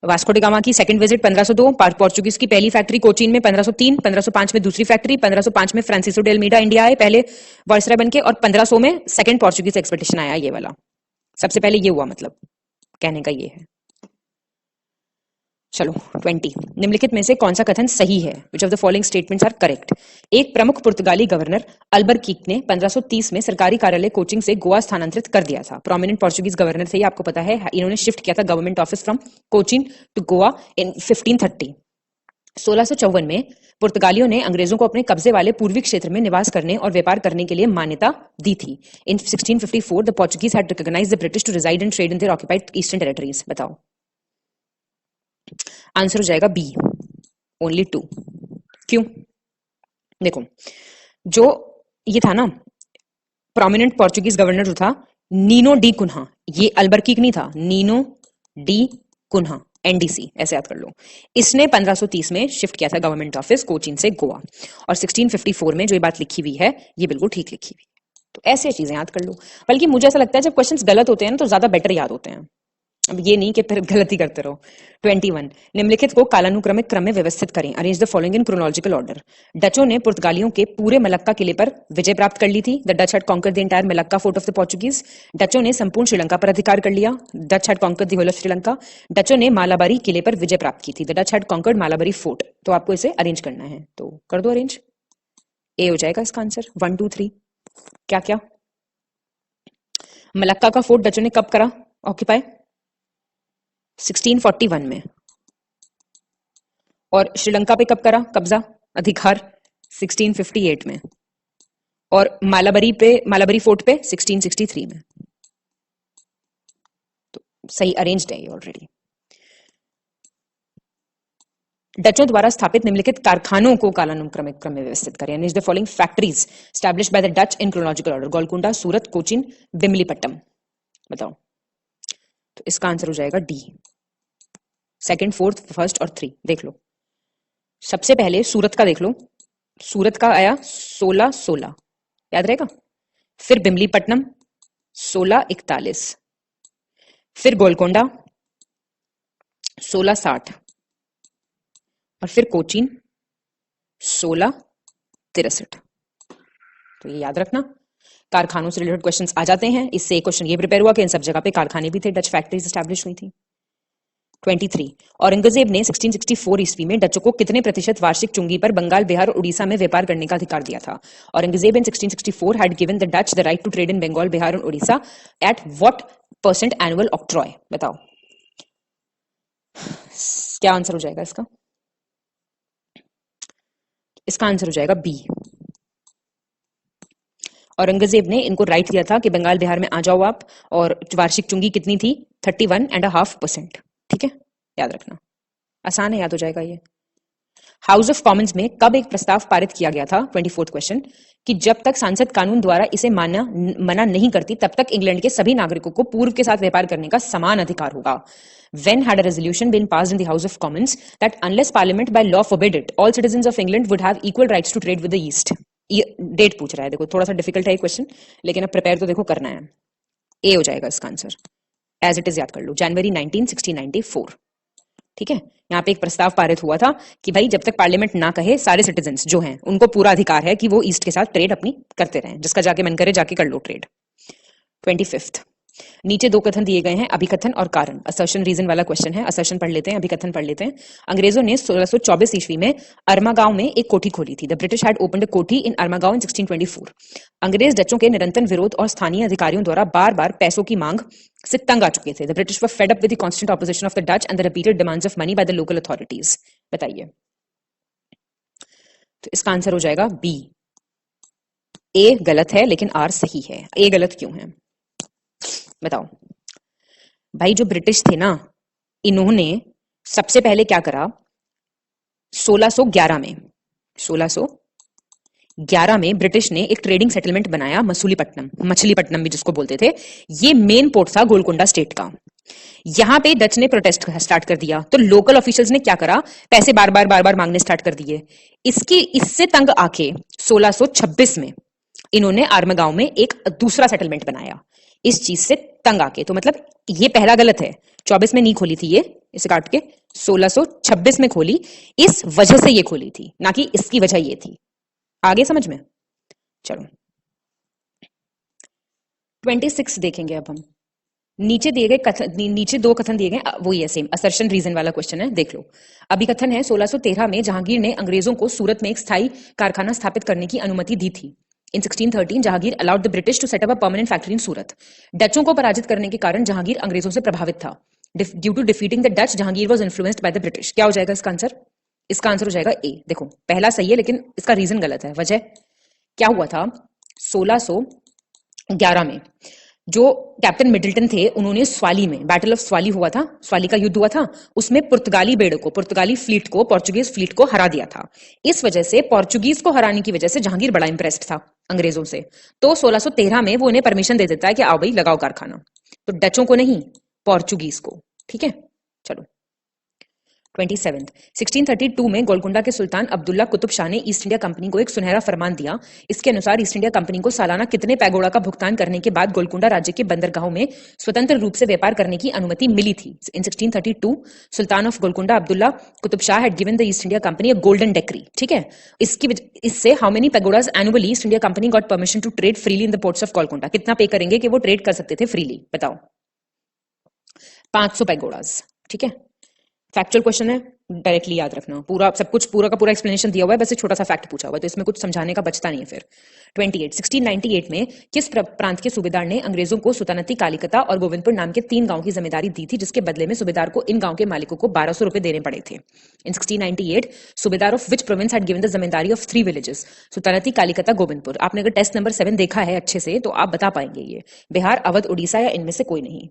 वास्को डी गामा की सेकंड विजिट 1502, पोर्चुगीज की पहली फैक्ट्री कोचीन में 1503, 1505 में दूसरी फैक्ट्री, 1505 में फ्रांसिसो डे अल्मीडा इंडिया आए पहले वायसराय बनके, और 1500 में सेकंड पोर्चुगीज एक्सपेडिशन आया, ये वाला सबसे पहले ये हुआ। मतलब कहने का ये है। चलो 20। निम्नलिखित में से कौन सा कथन सही है? Which of the following statements are correct? एक प्रमुख पुर्तगाली गवर्नर अल्बरकीक ने 1530 में सरकारी कार्यालय कोचिंग से गोवा स्थानांतरित कर दिया था। प्रोमिनेंट पोर्चुगीज गवर्नर थे, आपको पता है। इन्होंने शिफ्ट किया था government office from Cochin to Goa in 1530। 1654 में पुर्तगालियों ने अंग्रेजों को अपने कब्जे वाले पूर्वी क्षेत्र में निवास करने और व्यापार करने के लिए मान्यता दी थी। In 1654 the Portuguese had recognised the British to reside and trade in their occupied eastern territories. बताओ, आंसर हो जाएगा बी, ओनली 2। क्यों? देखो, जो ये था ना प्रोमिनेंट पोर्चुगीज गवर्नर जो था, नीनो डी कुन्हा, ये अल्बरकीक नहीं था, नीनो डी कुन्हा, एनडीसी ऐसे याद कर लो। इसने 1530 में शिफ्ट किया था गवर्नमेंट ऑफिस कोचीन से गोवा। और 1654 में जो ये बात लिखी हुई है, ये बिल्कुल ठीक लिखी हुई है। तो ऐसे चीजें याद कर लो। बल्कि मुझे ऐसा लगता है जब क्वेश्चंस गलत होते हैं ना, तो ज्यादा बेटर याद होते हैं। अब ये नहीं कि फिर गलती करते रहो। 21। निम्नलिखित को कालानुक्रमिक क्रम में व्यवस्थित करें। Arrange the following in chronological order. डचों ने पुर्तगालियों के पूरे मलक्का किले पर विजय प्राप्त कर ली थी। The Dutch had conquered the entire Malacca fort of the Portuguese. डचों ने संपूर्ण श्रीलंका पर अधिकार कर लिया। Dutch had conquered the whole of Sri Lanka. डचों ने मालाबारी किले पर विजय प्राप्त की थी। The Dutch had conquered Malabari fort. तो आपको इसे अरेंज करना है, तो कर दो अरेंज। ए हो जाएगा इसका आंसर। 1 2 3 क्या क्या? मलक्का का फोर्ट डचों ने कब करा ऑक्यूपाई? 1641 में। और श्रीलंका पे कब करा कब्जा अधिकार? 1658 में। और मालाबरी फोर्ट पे 1663 में। तो सही अरेंज्ड है ये ऑलरेडी। डचों द्वारा स्थापित निम्नलिखित कारखानों को कालानुक्रमिक क्रम में व्यवस्थित करें। Arrange the following factories established by the Dutch in chronological order. Golconda, Surat, Cochin, Bimlipatam. बताओ, तो इसका आंसर हो जाएगा डी। सेकंड, फोर्थ, फर्स्ट और 3 देख लो। सबसे पहले सूरत का देख लो। सूरत का आया 1616, याद रहेगा। फिर बिमलीपट्टनम 1641, फिर गोलकोंडा 1660, और फिर कोचीन 1663। तो ये याद रखना। कारखानों से रिलेटेड क्वेश्चंस आ जाते हैं। इससे एक क्वेश्चन ये प्रिपेयर हुआ कि इन सब जगह पे कारखाने भी थे, डच फैक्ट्रीज एस्टैब्लिश हुई थी। 23 औरंगजेब ने 1664 ईस्वी में डचों को कितने प्रतिशत वार्षिक चुंगी पर बंगाल, बिहार और उड़ीसा में व्यापार करने का अधिकार दिया था? Aurangzeb in 1664 had given the Dutch the right to trade in Bengal, Bihar और Orissa at what percent annual octroi? बताओ, क्या आंसर हो जाएगा इसका? इसका आंसर हो जाएगा बी। औरंगजेब ने इनको राइट दिया था कि बंगाल, बिहार में आ जाओ आप, और वार्षिक चुंगी कितनी थी? 31.5%। ठीक है, याद रखना, आसान है, याद हो जाएगा ये। हाउस ऑफ कॉमन्स में कब एक प्रस्ताव पारित किया गया था? 24th क्वेश्चन, कि जब तक सांसद कानून द्वारा इसे मना नहीं करती तब तक इंग्लैंड के सभी नागरिकों को पूर्व के साथ व्यापार करने का समान अधिकार होगा. When had a resolution been passed in the House of Commons that unless Parliament by law forbid it, all citizens of England would have equal rights to trade with the East? ये date पूछ रहा है. देखो थोड़ा सा difficult है ये question, लेकिन अब प्रिपेयर तो देखो करना है. ए हो जाएगा इसका आंसर. एज इट इज याद कर लो. जनवरी 1694. ठीक है. यहाँ पे एक प्रस्ताव पारित हुआ था कि भाई जब तक पार्लियामेंट ना कहे सारे सिटीजन्स जो हैं उनको पूरा अधिकार है कि वो ईस्ट के साथ ट्रेड अपनी करते रहें. जिसका जाके मन करे जाके कर लो ट्रेड. 25th. नीचे दो कथन दिए गए हैं, अभिकथन और कारण. असर्शन रीजन वाला क्वेश्चन है. असर्शन पढ़ लेते हैं, अभिकथन पढ़ लेते हैं. अंग्रेजों ने 1624 ईस्वी में अर्मागांव में एक कोठी खोली थी. The British had opened a कोठी इन अर्मागांव इन 1624. अंग्रेज डचों के निरंतर विरोध और स्थानीय अधिकारियों द्वारा बार बार पैसों की मांग से तंग आ चुके थे. The British were fed up with the constant opposition of the Dutch and the repeated demands of money by the local authorities. बताइए. तो इसका आंसर हो जाएगा बी. ए गलत है लेकिन आर सही है. ए गलत क्यों है बताओ. भाई जो ब्रिटिश थे ना, इन्होंने सबसे पहले क्या करा, 1611 में ब्रिटिश ने एक ट्रेडिंग सेटलमेंट बनाया मसूलीपट्टनम, मछलीपट्टनम भी जिसको बोलते थे. ये मेन पोर्ट था गोलकोंडा स्टेट का. यहां पे डच ने प्रोटेस्ट स्टार्ट कर दिया तो लोकल ऑफिशियल्स ने क्या करा, पैसे बार बार मांगने स्टार्ट कर दिए. इससे तंग आके 1626 में इन्होंने आर्मगांव में एक दूसरा सेटलमेंट बनाया. इस चीज से तंग आके, तो मतलब ये पहला गलत है. 24 में नहीं खोली थी ये, इसे काट के 1626 में खोली. इस वजह से ये खोली थी, ना कि इसकी वजह ये थी. आगे समझ में. चलो 26 देखेंगे अब हम. नीचे दिए गए कथन, नीचे दो कथन दिए गए, वो ही है सेम असर्शन रीजन वाला क्वेश्चन है. देख लो. अभिकथन है 1613 में जहांगीर ने अंग्रेजों को सूरत में एक स्थायी कारखाना स्थापित करने की अनुमति दी थी. In 1613, Jahangir allowed the British to set up a permanent factory in सूरत. डचों को पराजित करने के कारण जहांगीर अंग्रेजों से प्रभावित था. Due to defeating the Dutch, Jahangir was influenced by the British. क्या हो जाएगा इसका आंसर? इसका आंसर हो जाएगा ए. देखो पहला सही है लेकिन इसका रीजन गलत है. वजह क्या हुआ था, 1611 में जो कैप्टन मिडल्टन थे उन्होंने स्वाली में, बैटल ऑफ स्वाली हुआ था, स्वाली का युद्ध हुआ था, उसमें पुर्तगाली बेड़े को, पुर्तगाली फ्लीट को, पोर्चुगीज फ्लीट को हरा दिया था. इस वजह से पोर्चुगीज को हराने की वजह से जहांगीर बड़ा इंप्रेस्ड था अंग्रेजों से. तो 1613 में वो उन्हें परमिशन दे देता है कि आओ भाई लगाओ कारखाना. तो डचों को नहीं, पोर्चुगीज को. ठीक है. चलो 27th. 1632 में गोलकुंडा के सुल्तान अब्दुल्ला कुतुब शाह ने ईस्ट इंडिया कंपनी को एक सुनहरा फरमान दिया. इसके अनुसार ईस्ट इंडिया कंपनी को सालाना कितने पैगोड़ा का भुगतान करने के बाद गोलकुंडा राज्य के बंदरगाहों में स्वतंत्र रूप से व्यापार करने की अनुमति मिली थी. In 1632 sultan of Golconda Abdullah Qutub Shah had given the East India Company a golden decree. ठीक है. इससे how many pagodas annually East India Company got permission to trade freely in the ports of Golconda. कितना पे करेंगे कि वो ट्रेड कर सकते थे फ्रीली, बताओ. 500 पैगोडास. ठीक है. फैक्चुअल क्वेश्चन है, डायरेक्टली याद रखना. पूरा सब कुछ पूरा का पूरा एक्सप्लेनेशन दिया हुआ है, बस एक छोटा सा फैक्ट पूछा हुआ है, तो इसमें कुछ समझाने का बचता नहीं है. फिर 28. 1698 में किस प्रांत के सूबेदार ने अंग्रेजों को सुल्तानती कालिकता और गोविंदपुर नाम के 3 गांव की जिम्मेदारी दी थी, जिसके बदले में सूबेदार को इन गांव के मालिकों को 1200 रुपए देने पड़े थे. इन 1698 सूबेदार of which province had given the जिम्मेदारी ऑफ 3 विलेजेस, सुल्तानती कालिकता गोविंदपुर. आपने अगर टेस्ट नंबर 7 देखा है अच्छे से तो आप बता पाएंगे. ये बिहार, अवध, उड़ीसा या इनमें से कोई नहीं.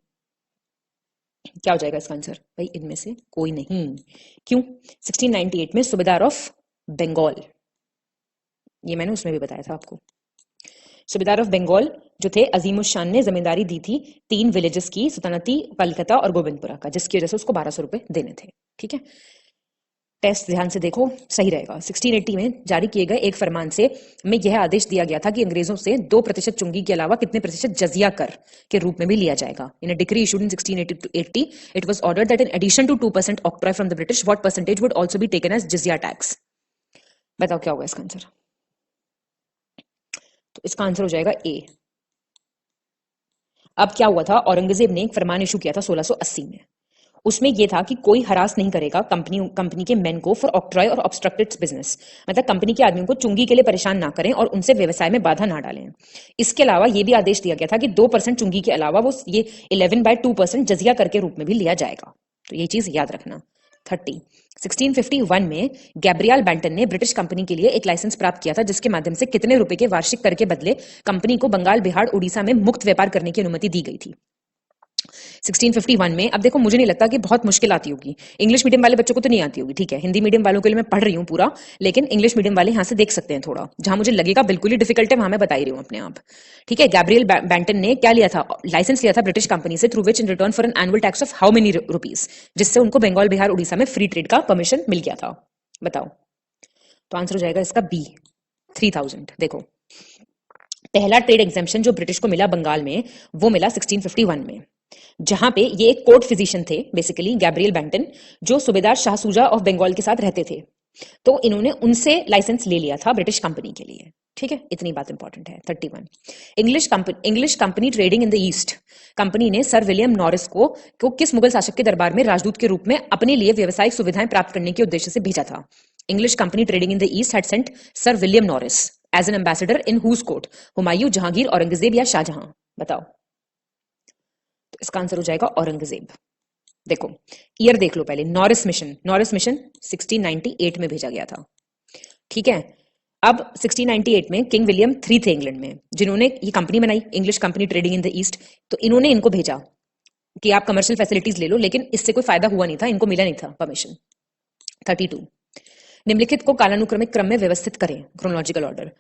क्या हो जाएगा इसका आंसर भाई? इनमें से कोई नहीं. क्यों? 1698 में सूबेदार ऑफ बंगाल, ये मैंने उसमें भी बताया था आपको. सूबेदार ऑफ बंगाल जो थे अजीमुशान ने जिम्मेदारी दी थी 3 विलेजेस की, सुल्तानती कलकत्ता और गोविंदपुरा का, जिसकी वजह से उसको 1200 रुपए देने थे. ठीक है. टेस्ट ध्यान से देखो, सही रहेगा. 1680 में जारी किए गए एक फरमान से में यह आदेश दिया गया था कि अंग्रेजों से 2% चुंगी के अलावा कितने प्रतिशत जजिया कर के रूप में भी लिया जाएगा. In a decree issued in 1680 it was ordered that in addition to 2% octroi from the British what percentage would also be taken as jizya tax. बताओ क्या होगा इसका आंसर? तो इसका आंसर हो जाएगा ए. अब क्या हुआ था, औरंगजेब ने एक फरमान इशू किया था 1680 में. उसमें यह था कि कोई हरास नहीं करेगा कंपनी के मेन को फॉर ऑक्ट्रॉय और ऑब्स्ट्रक्टेड बिजनेस. मतलब कंपनी के आदमियों को चुंगी के लिए परेशान ना करें और उनसे व्यवसाय में बाधा ना डालें. इसके अलावा यह भी आदेश दिया गया था कि 2% चुंगी के अलावा वो ये 11/2% जजिया कर के रूप में भी लिया जाएगा. तो ये चीज याद रखना. 30. 1651 में गैब्रियल बैंटन ने ब्रिटिश कंपनी के लिए एक लाइसेंस प्राप्त किया था, जिसके माध्यम से कितने रुपए के वार्षिक कर के बदले कंपनी को बंगाल, बिहार, उड़ीसा में मुक्त व्यापार करने की अनुमति दी गई थी. 1651 में, अब देखो मुझे नहीं लगता कि बहुत मुश्किल आती होगी, इंग्लिश मीडियम वाले बच्चों को तो नहीं आती होगी, ठीक है, हिंदी मीडियम वालों के लिए मैं पढ़ रही हूँ पूरा, लेकिन इंग्लिश मीडियम वाले यहाँ से देख सकते हैं थोड़ा, जहां मुझे लगेगा बिल्कुल ही डिफिकल्ट है वहां मैं बता ही रही हूँ अपने आप, ठीक है। गैब्रियल बैंटन ने क्या लिया था, लाइसेंस लिया था ब्रिटिश कंपनी से, through which in return for an annual tax of how many rupees, जिससे उनको बंगाल, बिहार, उड़ीसा में फ्री ट्रेड का परमिशन मिल गया था। बताओ, तो आंसर हो जाएगा इसका बी, 3000। देखो, पहला ट्रेड एग्जेम्पशन जो ब्रिटिश को मिला बंगाल में, वो मिला 1651 में, जहां पे ये एक कोर्ट फिजिशियन थे बेसिकली, गैब्रियल बैंटन, जो सूबेदार शाह सूजा ऑफ बंगाल के साथ रहते थे, तो इन्होंने उनसे लाइसेंस ले लिया था ब्रिटिश कंपनी के लिए, ठीक है, इतनी बात इंपॉर्टेंट है। 31, English company trading in the east, company ने सर विलियम नॉरिस को किस मुगल शासक के दरबार में राजदूत के रूप में अपने लिए व्यवसायिक सुविधाएं प्राप्त करने के उद्देश्य से भेजा था। English company trading in the east had sent Sir William Norris as an ambassador in whose court, Humayun, Jahangir, Aurangzeb या शाहजहां। बताओ, तो इसका आंसर हो जाएगा औरंगजेब। देखो, ईयर देख लो पहले, नॉरिस मिशन 1698 में भेजा गया था, ठीक है। अब 1698 में किंग विलियम 3 थे इंग्लैंड में, जिन्होंने ये कंपनी बनाई, English company trading in the east, तो इन्होंने इनको भेजा कि आप कमर्शियल फैसिलिटीज ले लो, लेकिन इससे कोई फायदा हुआ नहीं था, इनको मिला नहीं था परमिशन। 32, निम्नलिखित को कालानुक्रमिक क्रम में व्यवस्थित करें, क्रोनोलॉजिकल ऑर्डर।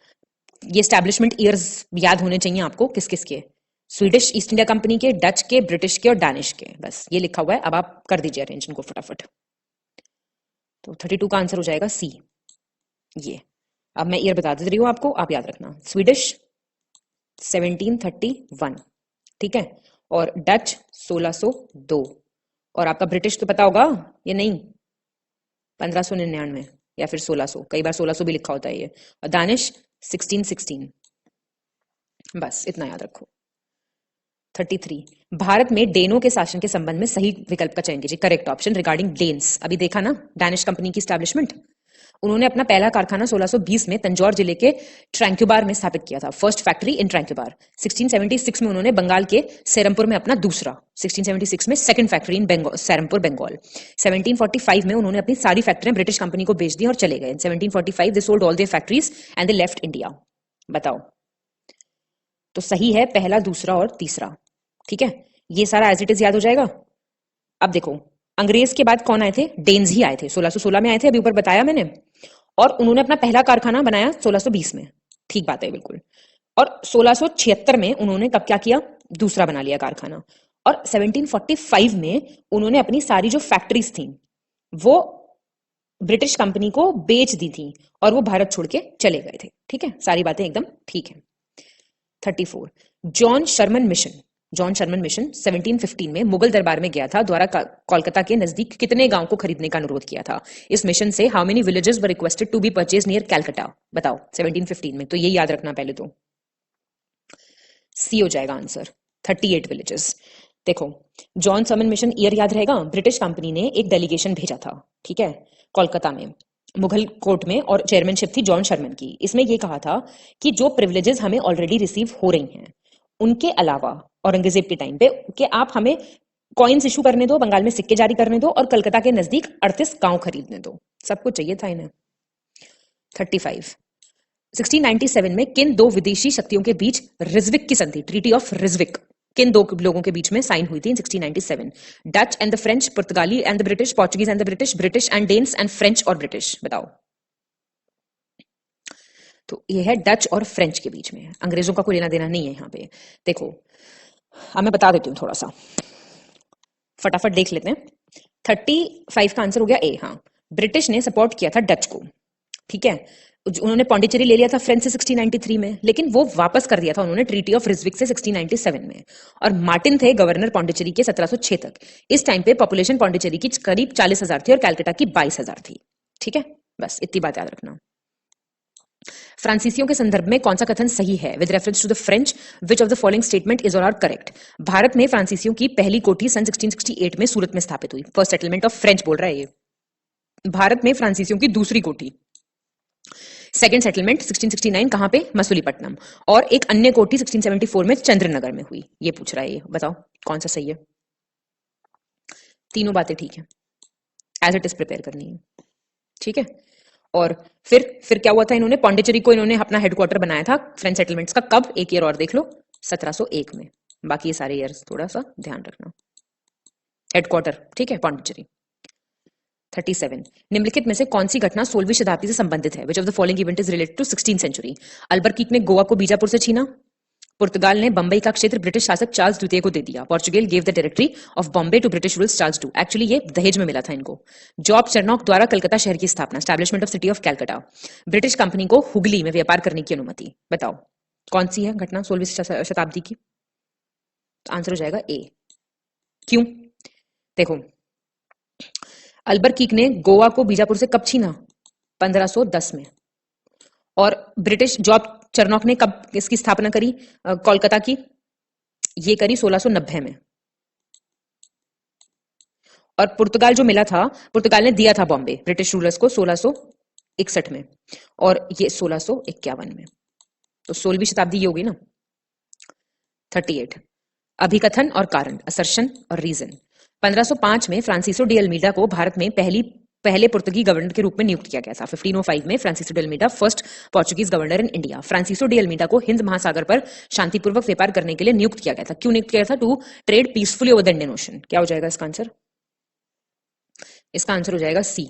ये एस्टैब्लिशमेंट ईयर्स याद होने चाहिए आपको, किस किस के, स्वीडिश ईस्ट इंडिया कंपनी के, डच के, ब्रिटिश के और डैनिश के, बस ये लिखा हुआ है, अब आप कर दीजिए अरेंज इनको फटाफट। तो 32 का आंसर हो जाएगा सी, ये। अब मैं ईयर बता दे रही हूं आपको, आप याद रखना, स्वीडिश 1731, ठीक है, और डच 1602, और आपका ब्रिटिश तो पता होगा ये नहीं, 1599 या फिर 1600, कई बार 1600 भी लिखा होता है ये, और दानिश 1616, बस इतना याद रखो। 33, भारत में डेनों के शासन के संबंध में सही विकल्प का चयन कीजिए, करेक्ट ऑप्शन रिगार्डिंग डेन्स। अभी देखा ना डैनिश कंपनी की स्टैब्लिशमेंट, उन्होंने अपना पहला कारखाना 1620 में तंजौर जिले के ट्रैंक्यूबार में स्थापित किया था, फर्स्ट फैक्ट्री इन ट्रैंक्यूबार। 1676 में उन्होंने बंगाल के सेरमपुर में अपना दूसरा, 1676 में सेकंड फैक्ट्री इन सेरमपुर बंगाल। 1745 में उन्होंने अपनी सारी फैक्ट्रियां ब्रिटिश कंपनी को बेच दी और चले गए। 1745 they sold all their factories and they left India. बताओ, तो सही है पहला, दूसरा और तीसरा, ठीक है, ये सारा एज इट इज याद हो जाएगा। अब देखो, अंग्रेज के बाद कौन आए थे, डेन्स ही आए थे, 1616 में आए थे, अभी ऊपर बताया मैंने, और उन्होंने अपना पहला कारखाना बनाया 1620 में, ठीक बात है बिल्कुल, और 1676 में उन्होंने कब क्या किया, दूसरा बना लिया कारखाना, और 1745 में उन्होंने अपनी सारी जो फैक्ट्रीज थी वो ब्रिटिश कंपनी को बेच दी थी और वो भारत छोड़ के चले गए थे, ठीक है, सारी बातें एकदम ठीक है। 34, जॉन शर्मन मिशन 1715 में मुगल दरबार में गया था, द्वारा कोलकाता के नजदीक कितने गांव को खरीदने का अनुरोध किया था। इस मिशन से how many villages were requested to be purchase near Calcutta. बताओ 1715 में, तो ये याद रखना पहले तो, सी हो जाएगा आंसर, 38 विलेजेस। देखो, जॉन शर्मन मिशन ईयर याद रहेगा, ब्रिटिश कंपनी ने एक डेलीगेशन भेजा था, ठीक है, कोलकाता में, मुगल कोर्ट में, और चेयरमैनशिप थी जॉन शर्मन की। इसमें यह कहा था कि जो प्रिविलेजेस हमें ऑलरेडी रिसीव हो रही हैं उनके अलावा औरंगजेब के टाइम पे कि आप हमें कॉइन्स इशू करने दो, बंगाल में सिक्के जारी करने दो, और कलकत्ता के नजदीक 38 गांव खरीदने दो, सब कुछ चाहिए था इन्हें। 35, 1697 में किन दो विदेशी शक्तियों के बीच रिजविक की संधि, ट्रीटी ऑफ रिजविक, किन दो लोगों के बीच में साइन हुई थी in 1697? Dutch and the French, पुर्तगाली and the British, Portuguese and the British, British and Danes, and French और ब्रिटिश। बताओ, तो ये है डच और फ्रेंच के बीच में, अंग्रेजों का कोई लेना देना नहीं है यहाँ पे। देखो, अब मैं बता देती हूँ थोड़ा सा, फटाफट देख लेते हैं। 35 का आंसर हो गया ए, हाँ, ब्रिटिश ने सपोर्ट किया था डच को, ठीक है, उन्होंने पौंडीचेरी ले लिया था फ्रेंच से 1693 में, लेकिन वो वापस कर दिया था उन्होंने ट्रीटी ऑफ रिजविक से 1697 में, और मार्टिन थे गवर्नर पौंडीचेरी के 1706 तक। इस टाइम पे पॉपुलेशन पौंडीचेरी की करीब 40,000 थी और कैलकाटा की 22,000 थी, ठीक है, बस इतनी बात याद रखना। फ्रांसीसियों के संदर्भ में कौन सा कथन सही है? With reference to the French, which of the following statement is और आर करेक्ट? भारत में फ्रांसीसियों की पहली कोठी सन 1668 में सूरत में स्थापित हुई, फर्स्ट सेटलमेंट ऑफ फ्रेंच बोल रहा है ये। भारत में फ्रांसीसियों की दूसरी कोठी, सेकंड सेटलमेंट 1669 कहां पे? मसूलीपट्टनम। और एक अन्य कोठी 1674 में चंद्रनगर में हुई, ये पूछ रहा है ये, बताओ कौन सा सही है? तीनों बातें ठीक है, एज इट इज प्रिपेयर करनी है, ठीक है। और फिर क्या हुआ था, इन्होंने पौंडीचेरी को इन्होंने अपना हेडक्वार्टर बनाया था फ्रेंच सेटलमेंट्स का, कब? एक ईयर और देख लो, 1701 में, बाकी ये सारे ईयर्स थोड़ा सा ध्यान रखना। हेडक्वार्टर ठीक है पौंडीचेरी। 37 निम्नलिखित में से कौन सी घटना 16वीं शताब्दी से संबंधित है? Which of the following event is related to 16th century? Albuquerque ने गोवा को बीजापुर से छीना। पुर्तगाल ने बंबई का क्षेत्र ब्रिटिश शासक चार्ल्स द्वितीय को दे दिया। Portugal give the territory of Bombay to British rulers Charles II। Actually ये दहेज में मिला था इनको। जॉब चरनॉक द्वारा कलकत्ता शहर की स्थापना, establishment of city of Calcutta. British company को हुगली में व्यापार करने की अनुमति। बताओ कौन सी है घटना 16वीं शताब्दी की? आंसर हो जाएगा ए। क्यों? देखो, अल्बर्कीक ने गोवा को बीजापुर से कब छीना? 1510 में। और ब्रिटिश जॉब चरनॉक ने कब इसकी स्थापना करी कोलकाता की? ये करी 1690 में। और पुर्तगाल जो मिला था, पुर्तगाल ने दिया था बॉम्बे ब्रिटिश रूलर्स को 1661 में और ये 1651 में। तो 16वीं शताब्दी ये होगी ना। 38 अभिकथन और कारण, असर्शन और रीजन। 1505 में फ्रांसिसो डी अल्मीडा को भारत में पहले पुर्तगी गवर्नर के रूप में नियुक्त किया गया था। 1505 में Francisco de Almeida first Portuguese governor in India. Francisco de Almeida को हिंद महासागर पर शांतिपूर्वक व्यापार करने के लिए नियुक्त किया गया था। क्यों नियुक्त किया था? To trade peacefully over the Indian ocean. क्या हो जाएगा इसका आंसर? इसका आंसर हो जाएगा सी।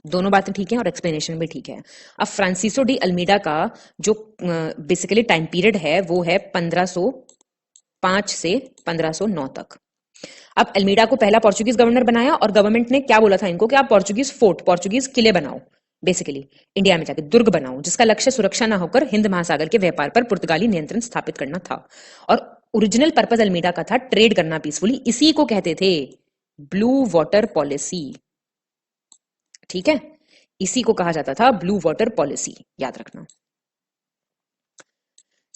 दोनों बातें ठीक है और एक्सप्लेनेशन भी ठीक है। अब फ्रांसिसो डी अल्मीडा का जो बेसिकली टाइम पीरियड है वो है 1505 से 1509 तक। अब अल्मीडा को पहला पोर्चुगीज गवर्नर बनाया और गवर्नमेंट ने क्या बोला था इनको कि आप पोर्चुगीज फोर्ट, पोर्चुगीज किले बनाओ, बेसिकली इंडिया में जाके दुर्ग बनाओ, जिसका लक्ष्य सुरक्षा ना होकर हिंद महासागर के व्यापार पर पुर्तगाली नियंत्रण स्थापित करना था। और ओरिजिनल पर्पस अल्मीडा का था ट्रेड करना पीसफुली। इसी को कहते थे ब्लू वाटर पॉलिसी। ठीक है, इसी को कहा जाता था ब्लू वाटर पॉलिसी, याद रखना।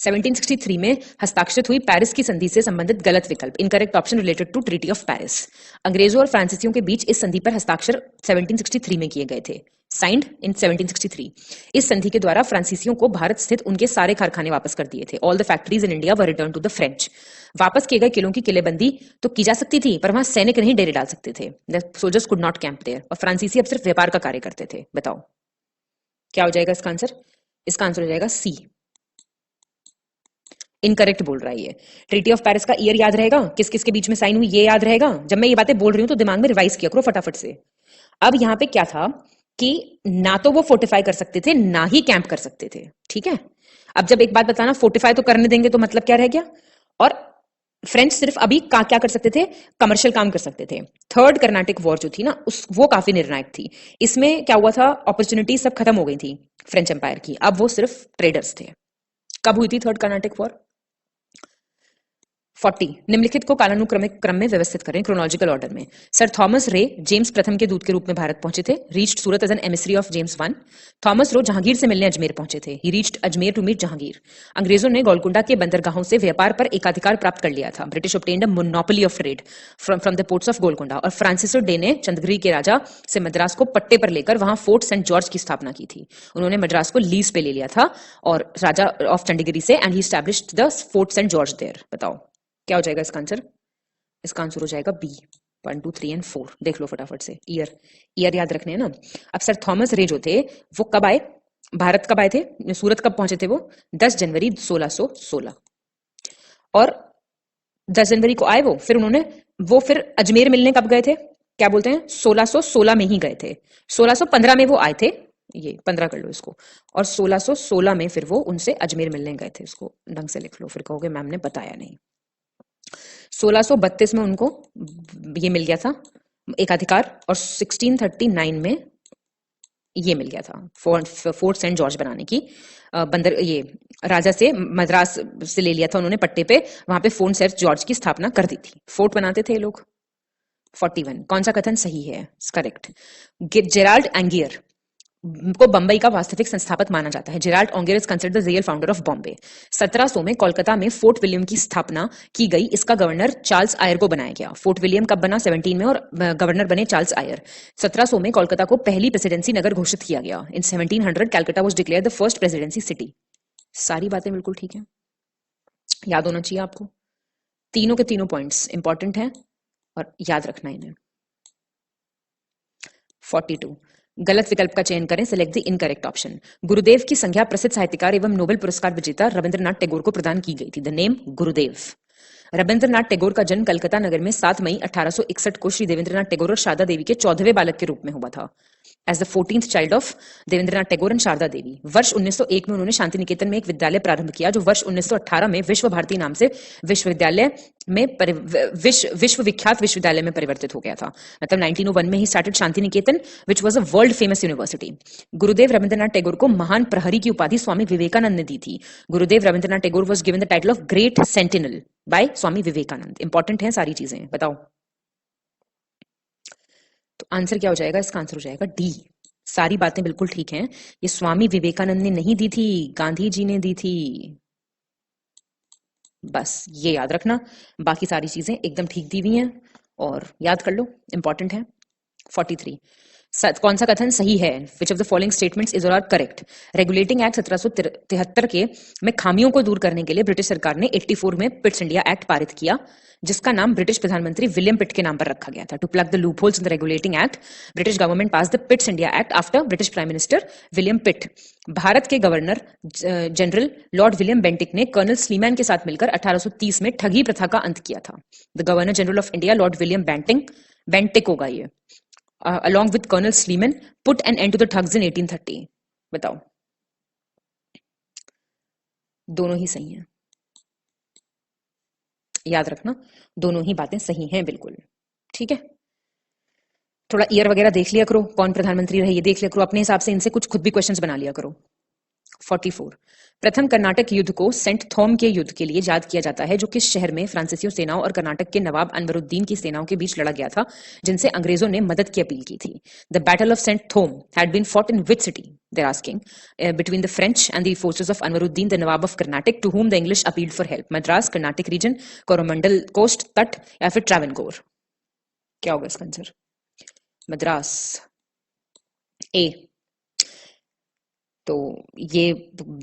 1763 में हस्ताक्षरित हुई पेरिस की संधि से संबंधित गलत विकल्प, incorrect option related to treaty of Paris. अंग्रेजों और फ्रांसीसियों के बीच इस संधि पर हस्ताक्षर 1763 में किए गए थे, साइंड इन 1763। इस संधि के द्वारा फ्रांसीसियों को भारत स्थित उनके सारे कारखाने वापस कर दिए थे। All the factories in India were return to the French. वापस किए गए किलों की किलेबंदी तो की जा सकती थी, पर वहां सैनिक नहीं डेरे डाल सकते थे। The soldiers could not camp there. और फ्रांसीसी अब सिर्फ व्यापार का कार्य करते थे। बताओ क्या हो जाएगा इसका आंसर? इसका आंसर हो जाएगा सी। इनकरेक्ट बोल रहा है ये। ट्रीटी ऑफ पेरिस का ईयर याद रहेगा, किस किस के बीच में साइन हुई ये याद रहेगा। जब मैं ये बातें बोल रही हूं तो दिमाग में रिवाइज किया करो फटाफट से। अब यहां पे क्या था कि ना तो वो फोर्टिफाई कर सकते थे ना ही कैंप कर सकते थे। ठीक है, अब जब एक बात बताना, फोर्टिफाई तो करने देंगे तो मतलब क्या रह गया? और फ्रेंच सिर्फ अभी क्या कर सकते थे? कमर्शियल काम कर सकते थे। थर्ड कर्नाटिक वॉर जो थी ना वो काफी निर्णायक थी। इसमें क्या हुआ था, अपॉर्चुनिटी सब खत्म हो गई थी फ्रेंच एम्पायर की, अब वो सिर्फ ट्रेडर्स थे। कब हुई थी थर्ड कर्नाटिक वॉर? 40 निम्नलिखित को कालानुक्रमिक क्रम में व्यवस्थित करें, क्रोनोलॉजिकल ऑर्डर में। सर थॉमस रे जेम्स प्रथम के दूत के रूप में भारत पहुंचे थे। Reached Surat as an emissary of James I। Thomas Roe Jahangir से मिलने अजमेर पहुंचे थे। He reached Ajmer to meet Jahangir. अंग्रेजों ने गोलकुंडा के बंदरगाहों से व्यापार पर एकाधिकार प्राप्त कर लिया था। British obtained a monopoly of trade from the ports of Golconda. और फ्रांसिसो डे ने चंद्रगिरी के राजा से मद्रास को पट्टे पर लेकर वहां फोर्ट सेंट जॉर्ज की स्थापना की थी। उन्होंने मद्रास को लीज पे ले लिया था और राजा ऑफ चंडीगढ़ से, and he established the Fort Saint George there. बताओ क्या हो जाएगा इसका आंसर? इसका आंसर हो जाएगा बी। 1, 2, 3 एंड 4 देख लो फटाफट से। ईयर याद रखने हैं ना। अब सर थॉमस रे जो थे वो कब आए भारत? कब आए थे? सूरत कब पहुंचे थे वो? 10 जनवरी 1616। और 10 जनवरी को आए वो, फिर उन्होंने फिर अजमेर मिलने कब गए थे? क्या बोलते हैं, 1616 में ही गए थे। 1615 में वो आए थे, ये 15 कर लो इसको, और 1616 में फिर वो उनसे अजमेर मिलने गए थे। इसको ढंग से लिख लो, फिर कहोगे मैम ने बताया नहीं। 1632 में उनको ये मिल गया था एकाधिकार, और 1639 में ये मिल गया था फोर्ट सेंट जॉर्ज बनाने की बंदर, ये राजा से मद्रास से ले लिया था उन्होंने पट्टे पे, वहां पे फोर्ट सेंट जॉर्ज की स्थापना कर दी थी। फोर्ट बनाते थे ये लोग। 41 कौन सा कथन सही है? करेक्ट। जेराल्ड एंगियर को बंबई का वास्तविक संस्थापक माना जाता है। Gerald Aungier is considered the real founder of Bombay. 1700 में कोलकाता में फोर्ट विलियम की स्थापना की गई। इसका गवर्नर चार्ल्स आयर को बनाया गया। फोर्ट विलियम कब बना? 17 में, और गवर्नर बने चार्ल्स आयर। 1700 में कोलकाता को पहली प्रेसिडेंसी नगर घोषित किया गया। इन 1700 Calcutta was declared the first presidency city. सारी बातें बिल्कुल ठीक है, याद होना चाहिए आपको। तीनों के तीनों पॉइंट्स इंपॉर्टेंट हैं और याद रखना इन्हें। 42 गलत विकल्प का चयन करें, सिलेक्ट द इनकरेक्ट ऑप्शन। गुरुदेव की संज्ञा प्रसिद्ध साहित्यकार एवं नोबेल पुरस्कार विजेता रविंद्रनाथ टैगोर को प्रदान की गई थी। द नेम गुरुदेव। रविंद्रनाथ टैगोर का जन्म कलकत्ता नगर में 7 मई 1861 को श्री देवेंद्रनाथ टैगोर और शारदा देवी के 14वें बालक के रूप में हुआ था, as the 14th child of Debendranath Tagore and Sharada Devi. वर्ष 1901 में उन्होंने शांति निकेतन में एक विद्यालय प्रारंभ किया, जो वर्ष 1918 में विश्व भारती नाम से विश्वविद्यालय में विश्व विख्यात विश्वविद्यालय में परिवर्तित हो गया था। मतलब 1901 में he started Shanti Niketan, which was a world famous university. गुरुदेव रविंद्रनाथ टैगोर को महान प्रहरी की उपाधि स्वामी विवेकानंद ने दी थी। Gurudev Rabindranath Tagore was given the title of great sentinel by Swami Vivekananda. Important है सारी चीजें, बताओ। तो आंसर क्या हो जाएगा? इसका आंसर हो जाएगा डी। सारी बातें बिल्कुल ठीक हैं। ये स्वामी विवेकानंद ने नहीं दी थी, गांधी जी ने दी थी। बस ये याद रखना, बाकी सारी चीजें एकदम ठीक दी हुई हैं और याद कर लो, इंपॉर्टेंट है। 43 कौन सा कथन सही है? Which of the following statements is और आर करेक्ट? रेगुलेटिंग एक्ट 1773 के में खामियों को दूर करने के लिए ब्रिटिश सरकार ने 84 में पिट्स इंडिया एक्ट पारित किया, जिसका नाम ब्रिटिश प्रधानमंत्री विलियम पिट के नाम पर रखा गया था। To plug the loopholes in the regulating act, British government pass the Pitt's India act after British prime minister William Pitt. Bharat के governor general Lord William Bentinck ने कर्नल स्लीमैन के साथ मिलकर 1830 में ठगी प्रथा का अंत किया था। The governor general of India Lord William Bentinck होगा ये, along with Colonel Sleeman, put an end to the thugs in 1830. बताओ। दोनों ही सही हैं, याद रखना, दोनों ही बातें सही हैं बिल्कुल। ठीक है, थोड़ा ईयर वगैरह देख लिया करो, कौन प्रधानमंत्री रहे ये देख लिया करो, अपने हिसाब से इनसे कुछ खुद भी क्वेश्चंस बना लिया करो। 44 प्रथम कर्नाटक युद्ध को सेंट थॉम के युद्ध के लिए याद किया जाता है, जो किस शहर में फ्रांसीसियों सेनाओं और कर्नाटक के नवाब अनवरुद्दीन की सेनाओं के बीच लड़ा गया था, जिनसे अंग्रेजों ने मदद की अपील की थी? The battle of saint Thome had been fought in which city? There asking between the French and the forces of Anwaruddin the nawab of Karnataka, to whom the English appealed for help? Madras, Karnataka region, Coromandel coast तट, या फिर ट्रावनकोर? क्या होगा इसका answer? Madras. ए। तो ये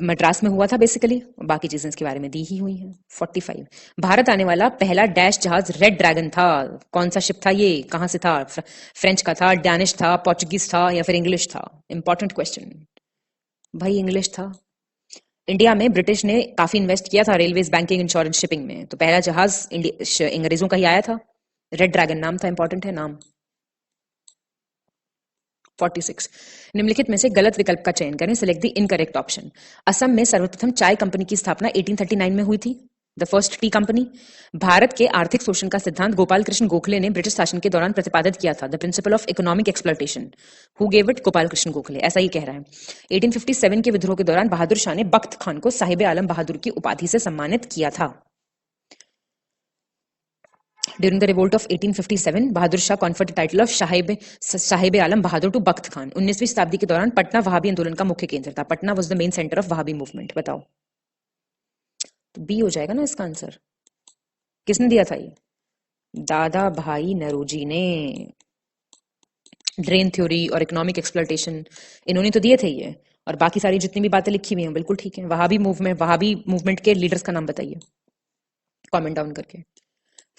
मद्रास में हुआ था बेसिकली, बाकी चीजें इसके बारे में दी ही हुई हैं। 45 भारत आने वाला पहला डैश जहाज रेड ड्रैगन था, कौन सा शिप था ये, कहां से था? फ्रेंच का था, डैनिश था, पोर्चुगीज था, या फिर इंग्लिश था? इंपॉर्टेंट क्वेश्चन भाई, इंग्लिश था। इंडिया में ब्रिटिश ने काफी इन्वेस्ट किया था रेलवेज, बैंकिंग, इंश्योरेंस, शिपिंग में, तो पहला जहाज अंग्रेजों का ही आया था। रेड ड्रैगन नाम था, इंपॉर्टेंट है नाम। 46 निम्नलिखित में से गलत विकल्प का चयन करें, select the incorrect option. Assam में सर्वप्रथम चाय कंपनी की स्थापना 1839 में हुई थी, the first T company. Bharat के आर्थिक शोषण का सिद्धांत गोपाल कृष्ण गोखले ने ब्रिटिश शासन के दौरान प्रतिपादित किया था, the principle of economic exploitation, who gave it? Gopal Krishna Gokhale, ऐसा ही कह रहा है। 1857 के विद्रोह के दौरान बहादुर शाह ने बख्त खान को साहिब आलम बहादुर की उपाधि से सम्मानित किया था। During the revolt of 1857, Bahadur Shah conferred the title of Sahib Alam Bahadur to बख्त खान। 19वीं शताब्दी के दौरान पटना वहाबी आंदोलन का मुख्य केंद्र था। Patna was the main center of Wahhabi movement। बताओ, तो बी हो जाएगा ना इसका आंसर। किसने दिया था ये? दादा भाई नौरोजी ने। ड्रेन थ्योरी और इकोनॉमिक एक्सप्लॉयटेशन इन्होंने तो दिए थे ये, और बाकी सारी जितनी भी बातें लिखी हुई हैं बिल्कुल ठीक है। वहाबी मूवमेंट के लीडर्स का नाम बताइए कमेंट डाउन करके।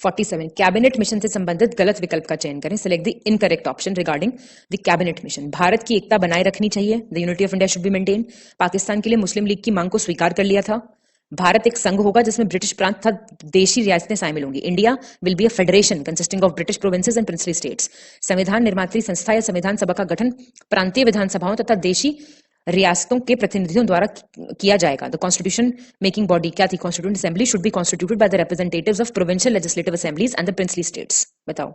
47 कैबिनेट मिशन से संबंधित गलत विकल्प का चयन करें, select the incorrect option regarding the cabinet mission. Bharat की एकता बनाए रखनी चाहिए, the unity of India should be maintain. Pakistan के लिए मुस्लिम लीग की मांग को स्वीकार कर लिया था। भारत एक संघ होगा जिसमें ब्रिटिश प्रांत तथा देशी रियासतें शामिल होंगी। India will be a federation consisting of British provinces and princely states. संविधान निर्मात्री संस्था या संविधान सभा का गठन प्रांतीय विधानसभाओं तथा देशी रियासतों के प्रतिनिधियों द्वारा किया जाएगा। द कॉन्स्टिट्यूशन मेकिंग बॉडी क्या थी? Constituent assembly should be constituted by the representatives of provincial legislative assemblies and the princely states. बताओ,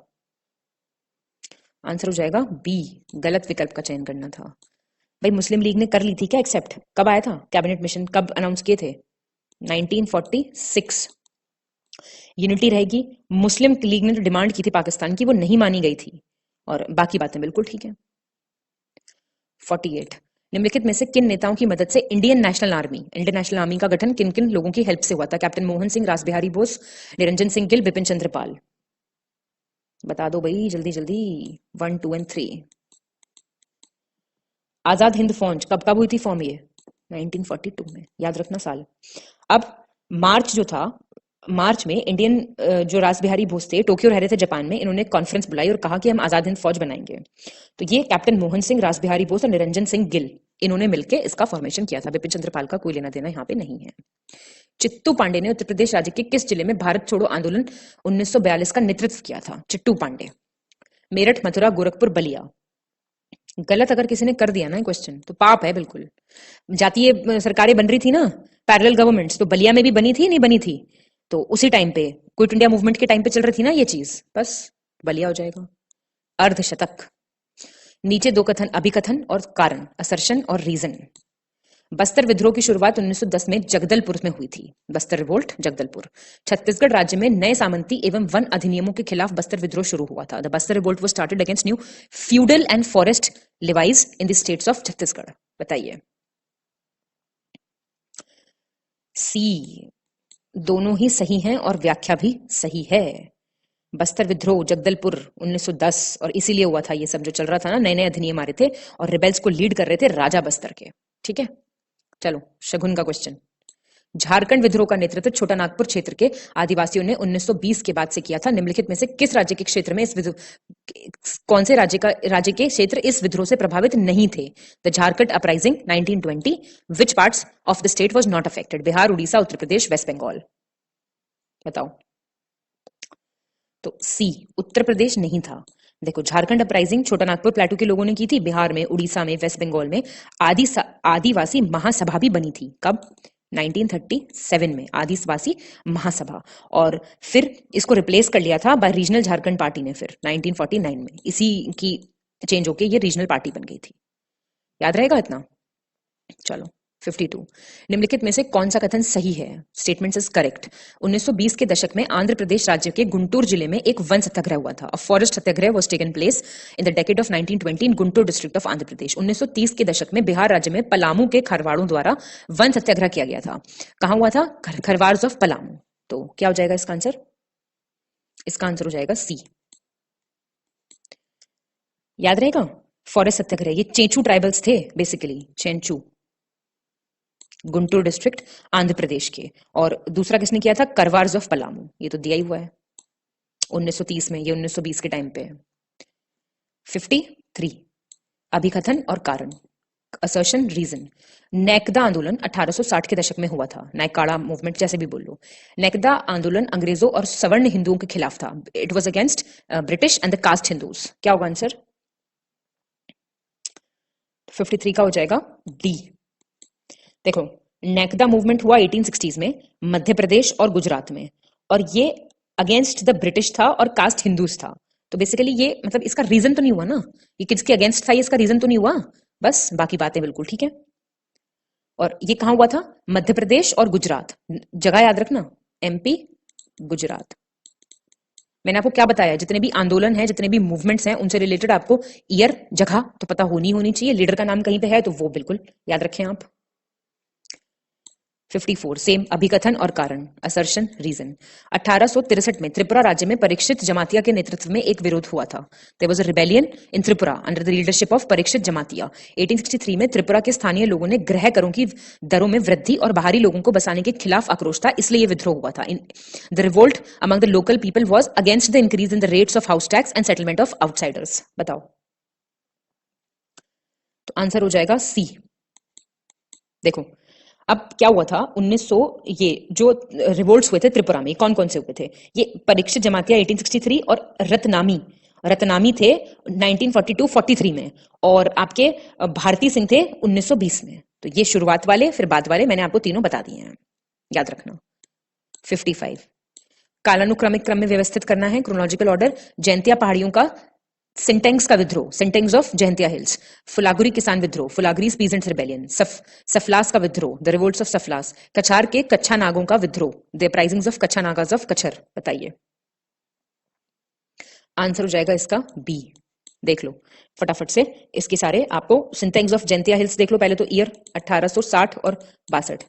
आंसर हो जाएगा बी। गलत विकल्प का चयन करना था। भाई मुस्लिम लीग ने कर ली थी क्या एक्सेप्ट? कब आया था कैबिनेट मिशन, कब अनाउंस किए थे? 1946। यूनिटी रहेगी। मुस्लिम लीग ने जो डिमांड की थी पाकिस्तान की, वो नहीं मानी गई थी, और बाकी बातें बिल्कुल ठीक है। 48 निम्नलिखित में से किन नेताओं की मदद से इंडियन नेशनल आर्मी का गठन किन किन लोगों की हेल्प से हुआ था? कैप्टन मोहन सिंह, रास बिहारी बोस, निरंजन सिंह गिल, बिपिन चंद्र पाल। बता दो भाई जल्दी जल्दी। 1, 2 और 3। आजाद हिंद फौज कब हुई थी फॉर्म? ये 1942 में, याद रखना साल। अब मार्च जो था, मार्च में इंडियन जो रास बिहारी बोस थे, टोक्यो रह रहे थे जापान में, इन्होंने कॉन्फ्रेंस बुलाई और कहा कि हम आजाद हिंद फौज बनाएंगे। तो ये कैप्टन मोहन सिंह, रास बिहारी बोस और निरंजन सिंह गिल, इन्होंने मिलकर इसका फॉर्मेशन किया था। बिपिन चंद्र पाल का कोई लेना देना यहाँ पे नहीं है। चित्तू पांडे ने उत्तर प्रदेश राज्य के किस जिले में भारत छोड़ो आंदोलन 1942 का नेतृत्व किया था? चिट्टू पांडे। मेरठ, मथुरा, गोरखपुर, बलिया। गलत अगर किसी ने कर दिया ना क्वेश्चन तो पाप है बिल्कुल। जातीय सरकारें बन रही थी ना, पैरेलल गवर्नमेंट्स, तो बलिया में भी बनी थी नहीं बनी थी? तो उसी टाइम पे क्विट इंडिया मूवमेंट के टाइम पे चल रही थी ना ये चीज, बस बलिया हो जाएगा। अर्धशतक। नीचे दो कथन, अभिकथन और कारण, असर्शन और रीजन। बस्तर विद्रोह की शुरुआत 1910 में जगदलपुर में हुई थी। बस्तर रिवोल्ट, जगदलपुर। छत्तीसगढ़ राज्य में नए सामंती एवं वन अधिनियमों के खिलाफ बस्तर विद्रोह शुरू हुआ था। The Bastar revolt was started against new feudal and forest levies in the states of Chhattisgarh. बताइए। सी, दोनों ही सही हैं और व्याख्या भी सही है। बस्तर विद्रोह जगदलपुर 1910, और इसीलिए हुआ था ये सब जो चल रहा था ना, नए नए अधिनियम आ रहे थे और रिबेल्स को लीड कर रहे थे राजा बस्तर के। ठीक है, चलो शगुन का क्वेश्चन। झारखंड विद्रोह का नेतृत्व छोटा नागपुर क्षेत्र के आदिवासियों ने 1920 के बाद से किया था। निम्नलिखित में से किस राज्य के क्षेत्र में इस विद्रोह, कौन से राज्य के क्षेत्र इस विद्रोह से प्रभावित नहीं थे? The Jharkhand uprising 1920, which parts of the state was not affected? Bihar, Orissa, Uttar Pradesh, West Bengal. बताओ। तो सी, उत्तर प्रदेश नहीं था। देखो, झारखंड अपराइजिंग छोटा नागपुर प्लेटू के लोगों ने की थी, बिहार में, उड़ीसा में, वेस्ट बंगाल में। आदिवासी महासभा भी बनी थी। कब? 1937 में आदिवासी महासभा, और फिर इसको रिप्लेस कर लिया था बाय रीजनल झारखंड पार्टी ने फिर 1949 में। इसी की चेंज होके ये रीजनल पार्टी बन गई थी। याद रहेगा इतना? चलो 52। निम्नलिखित में से कौन सा कथन सही है? Statement is correct. 1920 के दशक में आंध्र प्रदेश राज्य के गुंटूर जिले में एक वन सत्याग्रह हुआ था। A forest satyagraha was taken place in the decade of 1920 in Guntur district of Andhra Pradesh. 1930 के दशक में बिहार राज्य में पलामू के खरवाड़ों द्वारा वन सत्याग्रह किया गया था। कहां हुआ था? खरवार्स ऑफ पलामू। तो क्या हो जाएगा इसका आंसर? इसका आंसर हो जाएगा सी। याद रहेगा? फॉरेस्ट सत्याग्रह, ये चेंचू ट्राइबल्स थे बेसिकली, चेंचू, गुंटूर डिस्ट्रिक्ट आंध्र प्रदेश के। और दूसरा किसने किया था? करवार्स ऑफ पलामू। ये तो दिया ही हुआ है 1930 में, ये 1920 के टाइम पे है। 53, अभिकथन और कारण, असर्शन, रीजन। नेकदा आंदोलन 1860 के दशक में हुआ था। नायकाड़ा मूवमेंट जैसे भी बोल लो। नेकदा आंदोलन अंग्रेजों और सवर्ण हिंदुओं के खिलाफ था। It was against British and the caste Hindus. क्या होगा आंसर? 53 का हो जाएगा डी। देखो, नेकदा मूवमेंट हुआ 1860s में मध्य प्रदेश और गुजरात में, और ये अगेंस्ट द ब्रिटिश था और कास्ट हिंदूज था। तो बेसिकली ये मतलब इसका रीजन तो नहीं हुआ ना, ये किसके अगेंस्ट था, ये इसका रीजन तो नहीं हुआ, बस बाकी बातें बिल्कुल ठीक है। और ये कहां हुआ था? मध्य प्रदेश और गुजरात। जगह याद रखना, एमपी, गुजरात। मैंने आपको क्या बताया, जितने भी आंदोलन है, जितने भी मूवमेंट्स हैं, उनसे रिलेटेड आपको ईयर, जगह तो पता होनी चाहिए। लीडर का नाम कहीं पे है तो वो बिल्कुल याद रखें आप। 54, सेम, अभिकथन और कारण, असर्शन, रीजन। 1863 में त्रिपुरा राज्य में परीक्षित जमातिया के नेतृत्व में एक विरोध हुआ था। There was a rebellion in Tripura under the leadership of Parikshit Jamatia. 1863 में त्रिपुरा के स्थानीय लोगों ने गृह करों की दरों में वृद्धि और बाहरी लोगों को बसाने के खिलाफ आक्रोश था, इसलिए यह विद्रोह हुआ था। The revolt among the local people was against the increase in the rates of house tax and settlement of outsiders. बताओ। तो आंसर हो जाएगा सी। देखो, अब क्या हुआ था 1900, ये जो रिवोल्ट्स हुए थे त्रिपुरा में, कौन कौन से हुए थे? ये परीक्षित जमातिया 1863 और रत्नामी थे 1942-43 में, और आपके भारती सिंह थे 1920 में। तो ये शुरुआत वाले, फिर बाद वाले, मैंने आपको तीनों बता दिए हैं, याद रखना। 55, कालानुक्रमिक क्रम में व्यवस्थित करना है, क्रोनोलॉजिकल ऑर्डर। जयंतिया पहाड़ियों का सिंटेंग्स का विद्रोह, सिंटेंग्स ऑफ जयंतिया हिल्स। फुलागुरी किसान विद्रोह, फुलागुरीज पीजेंट्स रिबेलियन। सफलास का विद्रोह, द रिवोल्ट्स ऑफ सफलास। कछार के कच्छा नागों का विद्रोह, द अपराइजिंग्स ऑफ कच्छा नागास ऑफ कच्छर। बताइए। आंसर हो जाएगा इसका बी। देख लो फटाफट से इसके सारे आपको सिंटेंग्स ऑफ जयंतिया हिल्स देख लो पहले तो, ईयर 1860 और 62,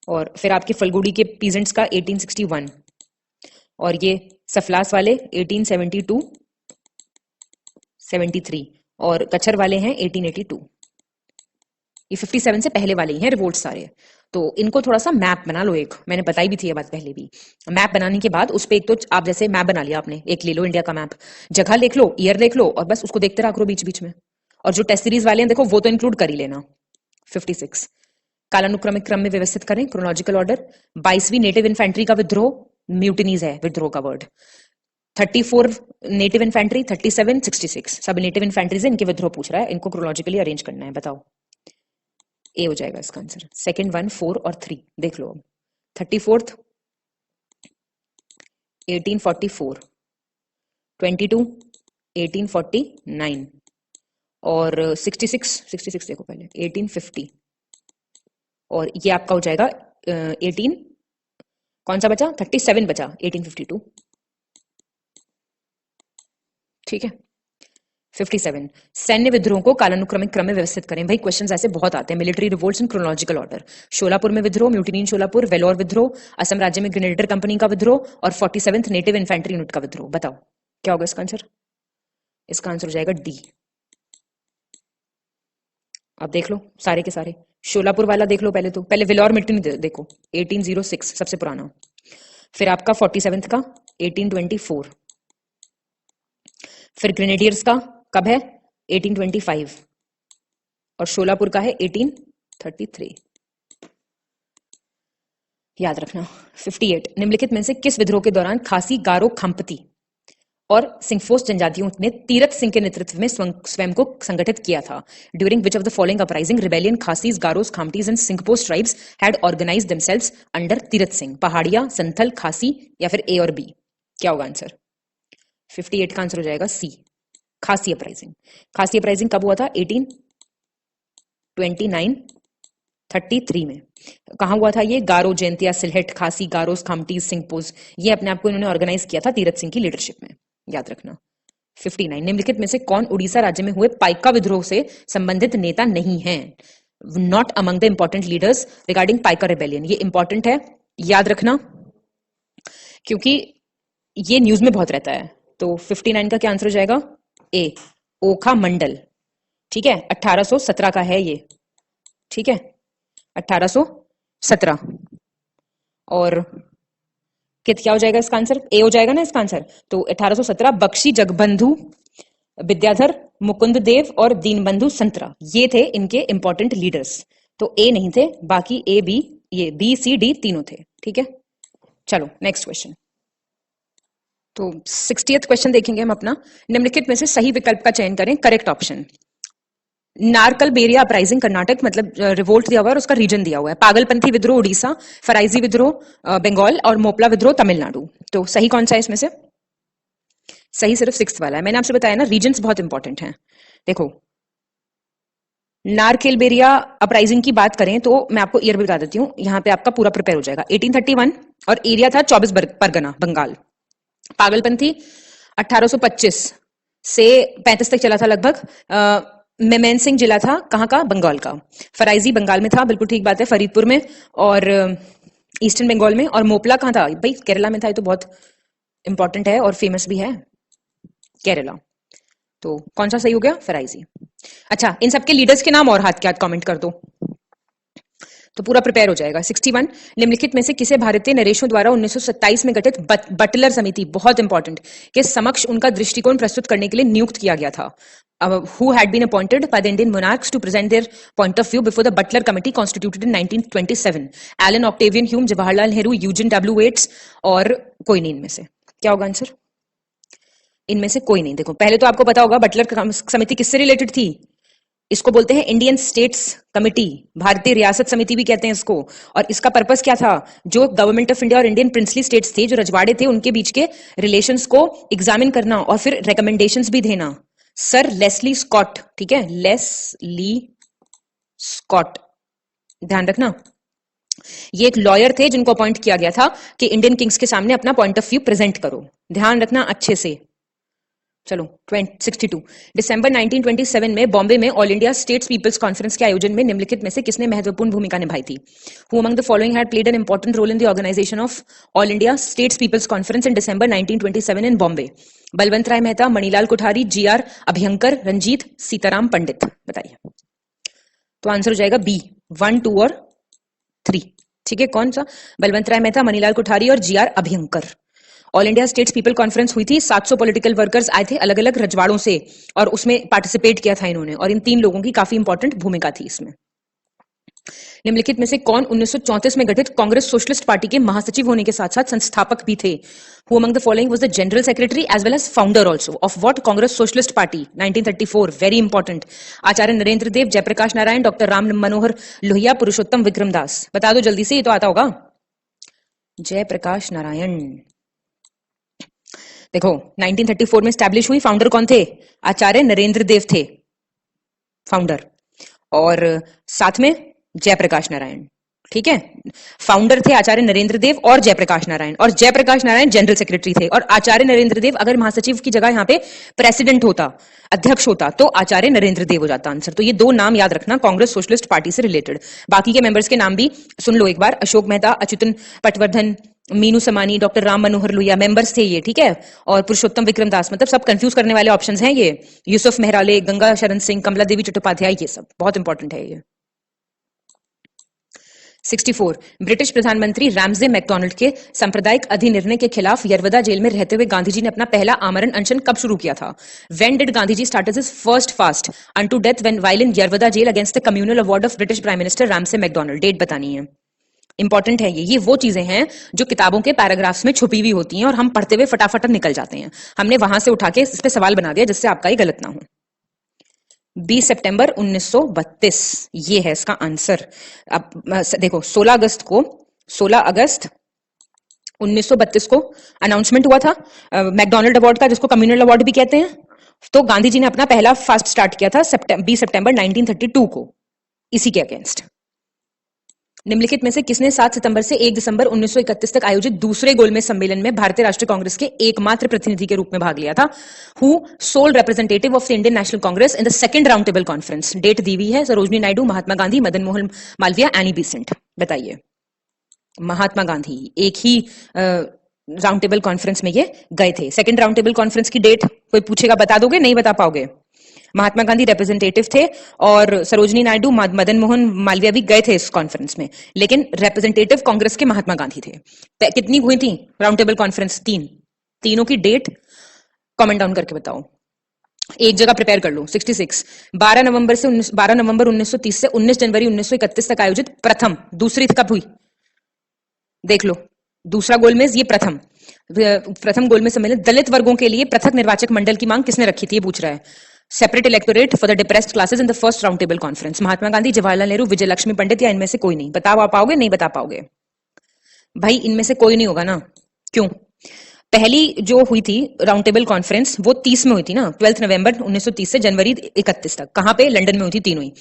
और फिर आपके फलगुड़ी के पीजेंट्स का 1861, और ये सफलास वाले 1872 73, और कच्छर वाले हैं 1882। ये 57 से पहले वाले ही हैं रिवोल्ट सारे। तो इनको थोड़ा सा मैप बना लो, एक मैंने बताई भी थी ये बात पहले भी। मैप बनाने के बाद उस पे एक तो आप जैसे मैप बना लिया आपने, एक ले लो इंडिया का मैप, जगह लिख लो, ईयर लिख लो, और बस उसको देखते रहा करो बीच बीच में। और जो टेस्ट सीरीज वाले हैं देखो वो तो इंक्लूड कर ही लेना। 56, कालानुक्रमिक क्रम में व्यवस्थित करें, क्रोनोलॉजिकल ऑर्डर। 22वीं नेटिव इन्फेंट्री का विद्रोह, म्यूटिनीज है विद्रोह का वर्ड। 34 नेटिव इन्फेंट्री, 37, 66 सब नेटिव इन्फेंट्री से इनके विद्रोह पूछ रहा है, इनको क्रोनोलॉजिकली अरेंज करना है। बताओ, ए हो जाएगा इसका आंसर। सेकंड 1, 4 और 3 देख लो अब। 34 1844, 22 1849 और 66 देखो पहले 1850 और ये आपका हो जाएगा 18 कौन सा बचा, 37 बचा 1852। ठीक है। 57 सैन्य विद्रोह को कालानुक्रमिक क्रम में व्यवस्थित करें। भाई क्वेश्चंस ऐसे बहुत आते हैं। Military revolts in chronological order. Sholapur में विद्रोह, म्यूटिनी इन शोलापुर, वेलोर विद्रोह, असम राज्य में ग्रेनेडियर कंपनी का विद्रोह और 47th नेटिव इन्फेंट्री यूनिट का विद्रोह। बताओ क्या होगा इसका आंसर? इसका आंसर हो जाएगा डी। अब देख लो सारे के सारे। शोलापुर वाला देख लो पहले, तो पहले वेलोर म्यूटिनी देखो 1806 सबसे पुराना, फिर आपका 47th का 1824, फिर ग्रेनेडियर्स का कब है 1825 और शोलापुर का है 1833। याद रखना। 58 निम्नलिखित में से किस विद्रोह के दौरान खासी, गारो, खंपती और सिंगफोस जनजातियों ने तीरथ सिंह के नेतृत्व में स्वयं को संगठित किया था? During which of the following uprising rebellion Khasis, Garos, Khamtis and Singphos tribes had organized themselves under Tirath Singh? Pahariya, Santhal, Khasi या फिर ए और बी? क्या होगा आंसर? 58 का आंसर हो जाएगा सी, खासी अपराइजिंग। खासी अपराइजिंग कब हुआ था? 1829-33 में। कहां हुआ था ये? गारो, जयंतिया, सिलहट, खासी, गारोस, खामटीज, सिंगपोज, ये अपने आप को इन्होंने ऑर्गेनाइज किया था तीरथ सिंह की लीडरशिप में। याद रखना। 59 निम्नलिखित में से कौन उड़ीसा राज्य में हुए पाइका विद्रोह से संबंधित नेता नहीं है? Not among the important leaders regarding Paika rebellion. ये इंपॉर्टेंट है, याद रखना, क्योंकि ये न्यूज में बहुत रहता है। तो 59 का क्या आंसर हो जाएगा? ए, ओखा मंडल। ठीक है, 1817 का है ये। ठीक है, 1817 और क्या हो जाएगा इसका आंसर? ए हो जाएगा ना इसका आंसर। तो 1817 बख्शी जगबंधु विद्याधर, मुकुंद देव और दीनबंधु संतरा, ये थे इनके इंपॉर्टेंट लीडर्स। तो ए नहीं थे, बाकी ए बी, ये बी सी डी तीनों थे। ठीक है, चलो नेक्स्ट क्वेश्चन। तो 60th क्वेश्चन देखेंगे हम अपना। निम्नलिखित में से सही विकल्प का चयन करें। Correct option. Narkelberia uprising Karnataka, मतलब रिवोल्ट दिया हुआ है और उसका रीजन दिया हुआ है। पागलपंथी विद्रोह उड़ीसा, फराइजी विद्रोह बंगाल और मोपला विद्रोह तमिलनाडु। तो सही कौन सा है इसमें से? सही सिर्फ 6th वाला है। मैंने आपसे बताया ना, रीजन्स बहुत इंपॉर्टेंट हैं। देखो, नारकेल बेरिया अपराइजिंग की बात करें तो मैं आपको ईयर भी बता देती हूँ, यहां पे आपका पूरा प्रिपेयर हो जाएगा। 1831 और एरिया था 24 परगना, बंगाल। पागलपंथी 1825 से 35 तक चला था लगभग। मेमैन सिंह जिला था कहाँ का? बंगाल का। फराइजी बंगाल में था, बिल्कुल ठीक बात है, फरीदपुर में और ईस्टर्न बंगाल में। और मोपला कहाँ था? भाई केरला में था। ये तो बहुत इंपॉर्टेंट है और फेमस भी है, केरला। तो कौन सा सही हो गया? फराइजी। अच्छा, इन सबके लीडर्स के नाम और हाथ के हाथ कमेंट कर दो तो पूरा प्रिपेयर हो जाएगा। 61 निम्नलिखित में से किसे भारतीय नरेशों द्वारा 1927 में गठित बटलर समिति, बहुत इंपॉर्टेंट, के समक्ष उनका दृष्टिकोण प्रस्तुत करने के लिए नियुक्त किया गया था? Who had been appointed by the Indian monarchs to present their point of view before the Butler Committee constituted in 1927? Allen Octavian Hume, Jawaharlal Nehru, Eugene W Waits और कोई नहीं इनमें से। क्या होगा आंसर? इनमें से कोई नहीं। देखो, पहले तो आपको पता होगा बटलर समिति किससे रिलेटेड थी? इसको बोलते हैं इंडियन स्टेट्स कमिटी, भारतीय रियासत समिति भी कहते हैं इसको। और इसका पर्पस क्या था? जो गवर्नमेंट ऑफ इंडिया और इंडियन प्रिंसली स्टेट्स थे, जो रजवाड़े थे, उनके बीच के रिलेशंस को एग्जामिन करना और फिर रिकमेंडेशंस भी देना। सर लेस्ली स्कॉट, ठीक है, लेस्ली स्कॉट, ध्यान रखना, ये एक लॉयर थे जिनको अपॉइंट किया गया था कि इंडियन किंग्स के सामने अपना पॉइंट ऑफ व्यू प्रेजेंट करो। ध्यान रखना अच्छे से। चलो 62 दिसंबर 1927 में बॉम्बे में all India states peoples conference के आयोजन में निम्नलिखित में से किसने महत्वपूर्ण भूमिका निभाई थी? Who among the following had played an important role in the organization of All India states peoples conference in December 1927 in Bombay? Balwant Rai Mehta, Manilal Kothari, GR Abhyankar, Ranjit, Sitaram Pandit. बताइए। तो आंसर हो जाएगा बी, 1, 2 और 3। ठीक है, कौन सा? बलवंत राय मेहता, मणिलाल कुठारी और GR Abhyankar. All India states people conference हुई थी, 700 पॉलिटिकल वर्कर्स आए थे अलग अलग रजवाड़ों से और उसमें पार्टिसिपेट किया था इन्होंने, और इन 3 लोगों की काफी इंपॉर्टेंट भूमिका थी इसमें। निम्नलिखित में से कौन 1934 में गठित कांग्रेस सोशलिस्ट पार्टी के महासचिव होने के साथ साथ संस्थापक भी थे? Who among the following was the general secretary as well as founder also of what Congress Socialist Party 1934? Very important. Acharya Narendra Dev, Jayaprakash Narayan, doctor Ram Manohar Lohia, पुरुषोत्तम विक्रमदास। बता दो जल्दी से, ये तो आता होगा। जयप्रकाश नारायण। देखो 1934 में स्टैब्लिश हुई, फाउंडर कौन थे? आचार्य नरेंद्र देव थे फाउंडर, और साथ में जयप्रकाश नारायण। ठीक है, फाउंडर थे आचार्य नरेंद्र देव और जयप्रकाश नारायण, और जयप्रकाश नारायण जनरल सेक्रेटरी थे, और आचार्य नरेंद्र देव अगर महासचिव की जगह यहाँ पे प्रेसिडेंट होता, अध्यक्ष होता, तो आचार्य नरेंद्र देव हो जाता आंसर। तो ये दो नाम याद रखना कांग्रेस सोशलिस्ट पार्टी से रिलेटेड। बाकी के मेंबर्स के नाम भी सुन लो एक बार। अशोक मेहता, अच्युतन पटवर्धन, मीनू समानी, डॉक्टर राम मनोहर लोहिया मेंबर्स थे ये। ठीक है, और पुरुषोत्तम विक्रमदास, मतलब सब कंफ्यूज करने वाले ऑप्शंस हैं ये। यूसुफ मेहराले, गंगा शरण सिंह, कमला देवी चट्टोपाध्याय, ये सब बहुत इंपॉर्टेंट है ये। 64 ब्रिटिश प्रधानमंत्री रैमजे मैकडोनाल्ड के सांप्रदायिक अधिनिर्णय के खिलाफ यरवदा जेल में रहते हुए गांधी जी ने अपना पहला आमरण अनशन कब शुरू किया था? When did Gandhi ji started his first fast unto death when while in Yerwada jail against the communal award of British Prime Minister Ramsay MacDonald? Date बतानी है, इंपॉर्टेंट है ये वो चीजें हैं जो किताबों के पैराग्राफ्स में छुपी हुई होती हैं और हम पढ़ते हुए फटाफट निकल जाते हैं। हमने वहां से उठा के इस पे सवाल बना दिया जिससे आपका ही गलत ना हो। 20 सितंबर 1932 ये है इसका आंसर। अब देखो 16 अगस्त 1932 को अनाउंसमेंट हुआ था मैकडोनाल्ड अवार्ड का, जिसको कम्युनल अवार्ड भी कहते हैं। तो गांधी जी ने अपना पहला फास्ट स्टार्ट किया था 20 सितंबर 1932 को, इसी के अगेंस्ट। निम्नलिखित में से किसने 7 सितंबर से 1 दिसंबर 1931 तक आयोजित दूसरे गोलमेज सम्मेलन में भारतीय राष्ट्रीय कांग्रेस के एकमात्र प्रतिनिधि के रूप में भाग लिया था? Who sole representative of the Indian national Congress in the second round table conference? Date दी हुई है, सरोजनी नायडू, महात्मा गांधी, मदन मोहन मालवीय, एनी बेसेंट। बताइए। महात्मा गांधी एक ही राउंड टेबल कॉन्फ्रेंस में ये गए थे। सेकंड राउंड टेबल कॉन्फ्रेंस की डेट कोई पूछेगा बता दोगे? नहीं बता पाओगे। महात्मा गांधी रिप्रेजेंटेटिव थे और सरोजनी नायडू, मदन मोहन मालवीय भी गए थे इस कॉन्फ्रेंस में, लेकिन रिप्रेजेंटेटिव कांग्रेस के महात्मा गांधी थे। कितनी हुई थी राउंड टेबल कॉन्फ्रेंस? 3। तीनों की डेट कमेंट डाउन करके बताओ, एक जगह प्रिपेयर कर लो। 66 12 नवंबर 1930 से 19 जनवरी 1931 तक आयोजित प्रथम, दूसरी कब हुई देख लो। दूसरा गोलमेज, ये प्रथम गोलमेज सम्मेलन। दलित वर्गों के लिए पृथक निर्वाचक मंडल की मांग किसने रखी थी? ये पूछ रहा है। Separate electorate for the depressed classes in the first round table conference. Mahatma Gandhi, Jawaharlal Nehru, Vijaya Lakshmi Pandit, या इनमें से कोई नहीं? बता पाओगे? नहीं बता पाओगे भाई, इनमें से कोई नहीं होगा ना। क्यों? पहली जो हुई थी राउंड टेबल कॉन्फ्रेंस वो 30 में हुई थी ना, 12 नवंबर 1930 से जनवरी 31 तक। कहां पे? लंदन में हुई थी, तीनों ही।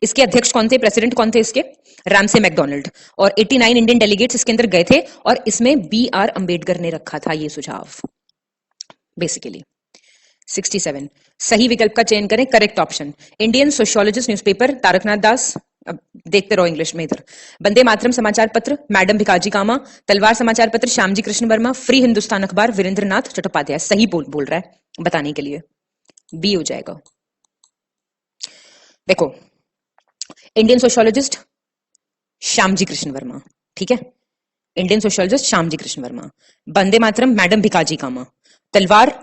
इसके अध्यक्ष कौन थे? प्रेसिडेंट कौन थे इसके? Ramsay MacDonald. और 89 इंडियन डेलीगेट्स इसके अंदर गए थे, और इसमें BR अंबेडकर ने रखा था ये सुझाव बेसिकली। 67 सही विकल्प का चयन करें। Correct option Indian sociologist newspaper, Taraknath Das. अब देखते रहो इंग्लिश में इधर। वंदे मातरम समाचार पत्र, मैडम भिकाजी कामा। तलवार समाचार पत्र, श्यामजी कृष्ण वर्मा। फ्री हिंदुस्तान अखबार, वीरेंद्र नाथ चट्टोपाध्याय। सही बोल रहा है बताने के लिए, बी हो जाएगा। देखो इंडियन सोशियोलॉजिस्ट श्यामजी कृष्ण वर्मा, ठीक है, Indian sociologist Shyamji Krishna Verma. Vande Mataram madam Bhikaji कामा। तलवार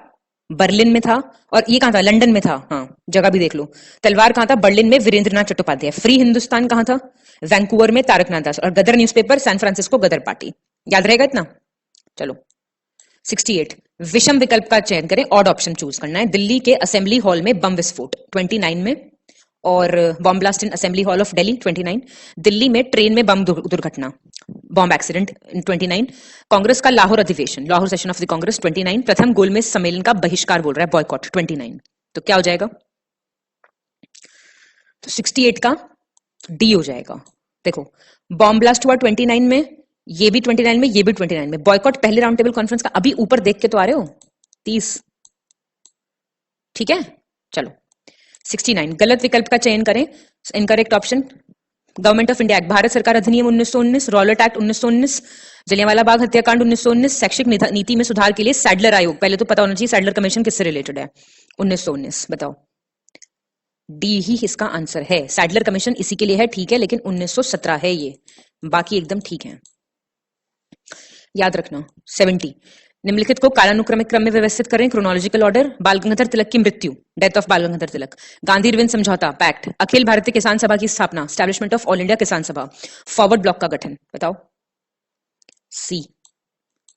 बर्लिन में था, और ये कहां था? लंदन में था। हाँ, जगह भी देख लो। तलवार कहां था? बर्लिन में, वीरेंद्रनाथ चट्टोपाध्याय। फ्री हिंदुस्तान कहां था? वैंकूवर में, तारकनाथ दास। और गदर न्यूज़पेपर, सैन फ्रांसिस्को, गदर पार्टी। याद रहेगा इतना? चलो 68 विषम विकल्प का चयन करें, ऑड ऑप्शन चूज करना है। दिल्ली के असेंबली हॉल में बम विस्फोट 29 में, और bomb blast in assembly hall of Delhi 29। Delhi में ट्रेन में बम दुर्घटना, बॉम्ब एक्सीडेंट 29। कांग्रेस का लाहौर अधिवेशन, Lahore session of the Congress 29। प्रथम गोलमेज सम्मेलन का बहिष्कार बोल रहा है, बॉयकॉट 29। तो क्या हो जाएगा? तो 68 का डी हो जाएगा। देखो बॉम्ब ब्लास्ट हुआ 29 में, ये भी 29 में, ये भी 29 में। बॉयकॉट पहले राउंड टेबल कॉन्फ्रेंस का, अभी ऊपर देख के तो आ रहे हो 30, ठीक है। चलो 69 गलत विकल्प का चयन करें। Incorrect option government of India act, Bharat सरकार अधिनियम 1919, रॉलेट एक्ट 1919, जलियांवाला बाग हत्याकांड 1919, शैक्षिक नीति में सुधार के लिए सैडलर आयोग, पहले तो पता होना चाहिए सैडलर कमीशन किससे रिलेटेड है, 1919। बताओ, डी ही इसका आंसर है। सैडलर कमीशन इसी के लिए है, ठीक है, लेकिन 1917 है ये, बाकी एकदम ठीक है, याद रखना। 70 निम्नलिखित को कालानुक्रमिक क्रम में व्यवस्थित करें, क्रोनोलॉजिकल ऑर्डर। बाल गंगाधर तिलक की मृत्यु, डेथ ऑफ बाल गंगाधर तिलक। गांधी अरविंद समझौता, पैक्ट। अखिल भारतीय किसान सभा की स्थापना, एस्टैब्लिशमेंट ऑफ ऑल इंडिया किसान सभा। फॉरवर्ड ब्लॉक का गठन, बताओ। सी।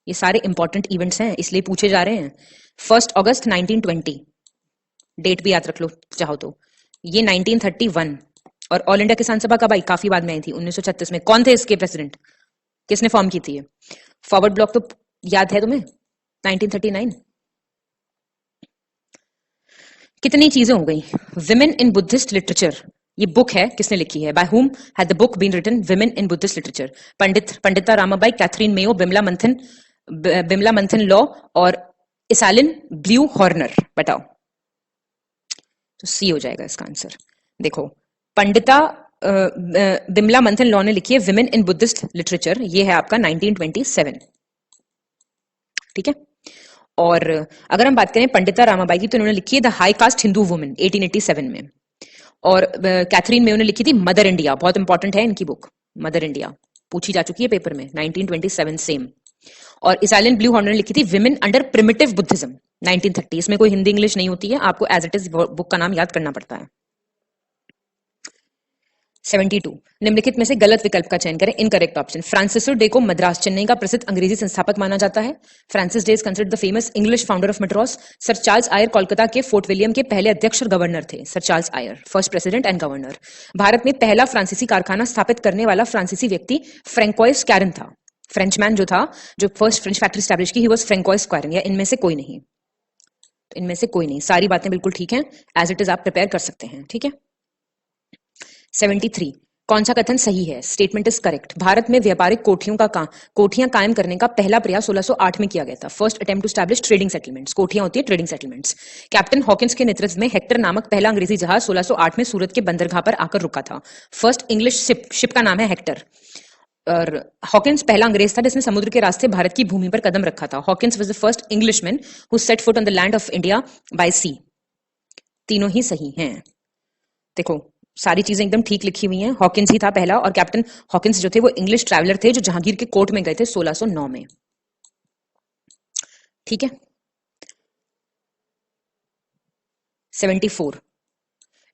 ये सारे इंपॉर्टेंट इवेंट्स हैं, इसलिए पूछे जा रहे हैं। 1 अगस्त 1920, डेट भी याद रख लो चाहो तो। ये 1931 और ऑल इंडिया किसान सभा कब आई? काफी बाद में आई थी, 1936 में। कौन थे इसके प्रेसिडेंट? किसने फॉर्म की थी ये? फॉरवर्ड ब्लॉक तो याद है तुम्हें, 1939। कितनी चीजें हो गई। विमेन इन बुद्धिस्ट लिटरेचर, ये बुक है, किसने लिखी है? By whom had the book been written? Women in Buddhist literature. Pandita Ramabai, Catherine Mayo, Bimla मंथन लॉ और इसालिन ब्लू हॉर्नर। बताओ। तो सी हो जाएगा इसका आंसर। देखो, पंडिता बिमला मंथन लॉ ने लिखी है विमेन इन बुद्धिस्ट लिटरेचर, ये है आपका 1927। ठीक है। और अगर हम बात करें पंडिता रामाबाई की, तो उन्होंने लिखी है the high cast Hindu women 1887 में। और कैथरीन मेयो ने लिखी थी मदर इंडिया, बहुत इंपॉर्टेंट है इनकी बुक, मदर इंडिया, पूछी जा चुकी है पेपर में, 1927 सेम। और इसालिन ब्लू हॉर्नर ने लिखी थी विमेन अंडर प्रिमिटिव बुद्धिज्म, 1930। इसमें कोई हिंदी इंग्लिश नहीं होती है, आपको एज इट इज बुक का नाम याद करना पड़ता है। 72, निम्नलिखित में से गलत विकल्प का चयन करें। Incorrect option. फ्रांसिस डे को मद्रास, चेन्नई का प्रसिद्ध अंग्रेजी संस्थापक माना जाता है। Francis Day is considered the famous English founder of Madras. Sir Charles Eyre Kolkata के फोर्ट विलियम के पहले अध्यक्ष और गवर्नर थे। Sir Charles Eyre, first president and governor. Bharat में पहला फ्रांसीसी कारखाना स्थापित करने वाला फ्रांसीसी व्यक्ति फ्रैंकोइस कैरन था। फ्रेंचमैन जो था, जो फर्स्ट फ्रेंच फैक्ट्री स्टैब्लिश की, ही वाज फ्रैंकोइस कैरन। या इनमें से कोई नहीं, तो इनमें से कोई नहीं। सारी बातें बिल्कुल ठीक हैं, एज इट इज आप प्रिपेयर कर सकते हैं। ठीक है। 73, कौन सा कथन सही है? Statement is correct. भारत में व्यापारिक कोठियां कायम करने का पहला प्रयास 1608 में किया गया था। First attempt to establish trading settlements. कोठियां होती है ट्रेडिंग सेटलमेंट्स। कैप्टन हॉकिंस के नेतृत्व में हेक्टर नामक पहला अंग्रेजी जहाज 1608 में सूरत के बंदरगाह पर आकर रुका था। फर्स्ट इंग्लिश शिप का नाम है हेक्टर। और हॉकिंस पहला अंग्रेज था जिसने समुद्र के रास्ते भारत की भूमि पर कदम रखा था। Hawkins was the first Englishman who set foot on the land of India by sea. तीनों ही सही हैं। देखो, सारी चीजें एकदम ठीक लिखी हुई हैं। हॉकिंस ही था पहला, और कैप्टन हॉकिंस जो थे वो इंग्लिश ट्रैवलर थे जो जहांगीर के कोर्ट में गए थे 1609 में। ठीक है। 74,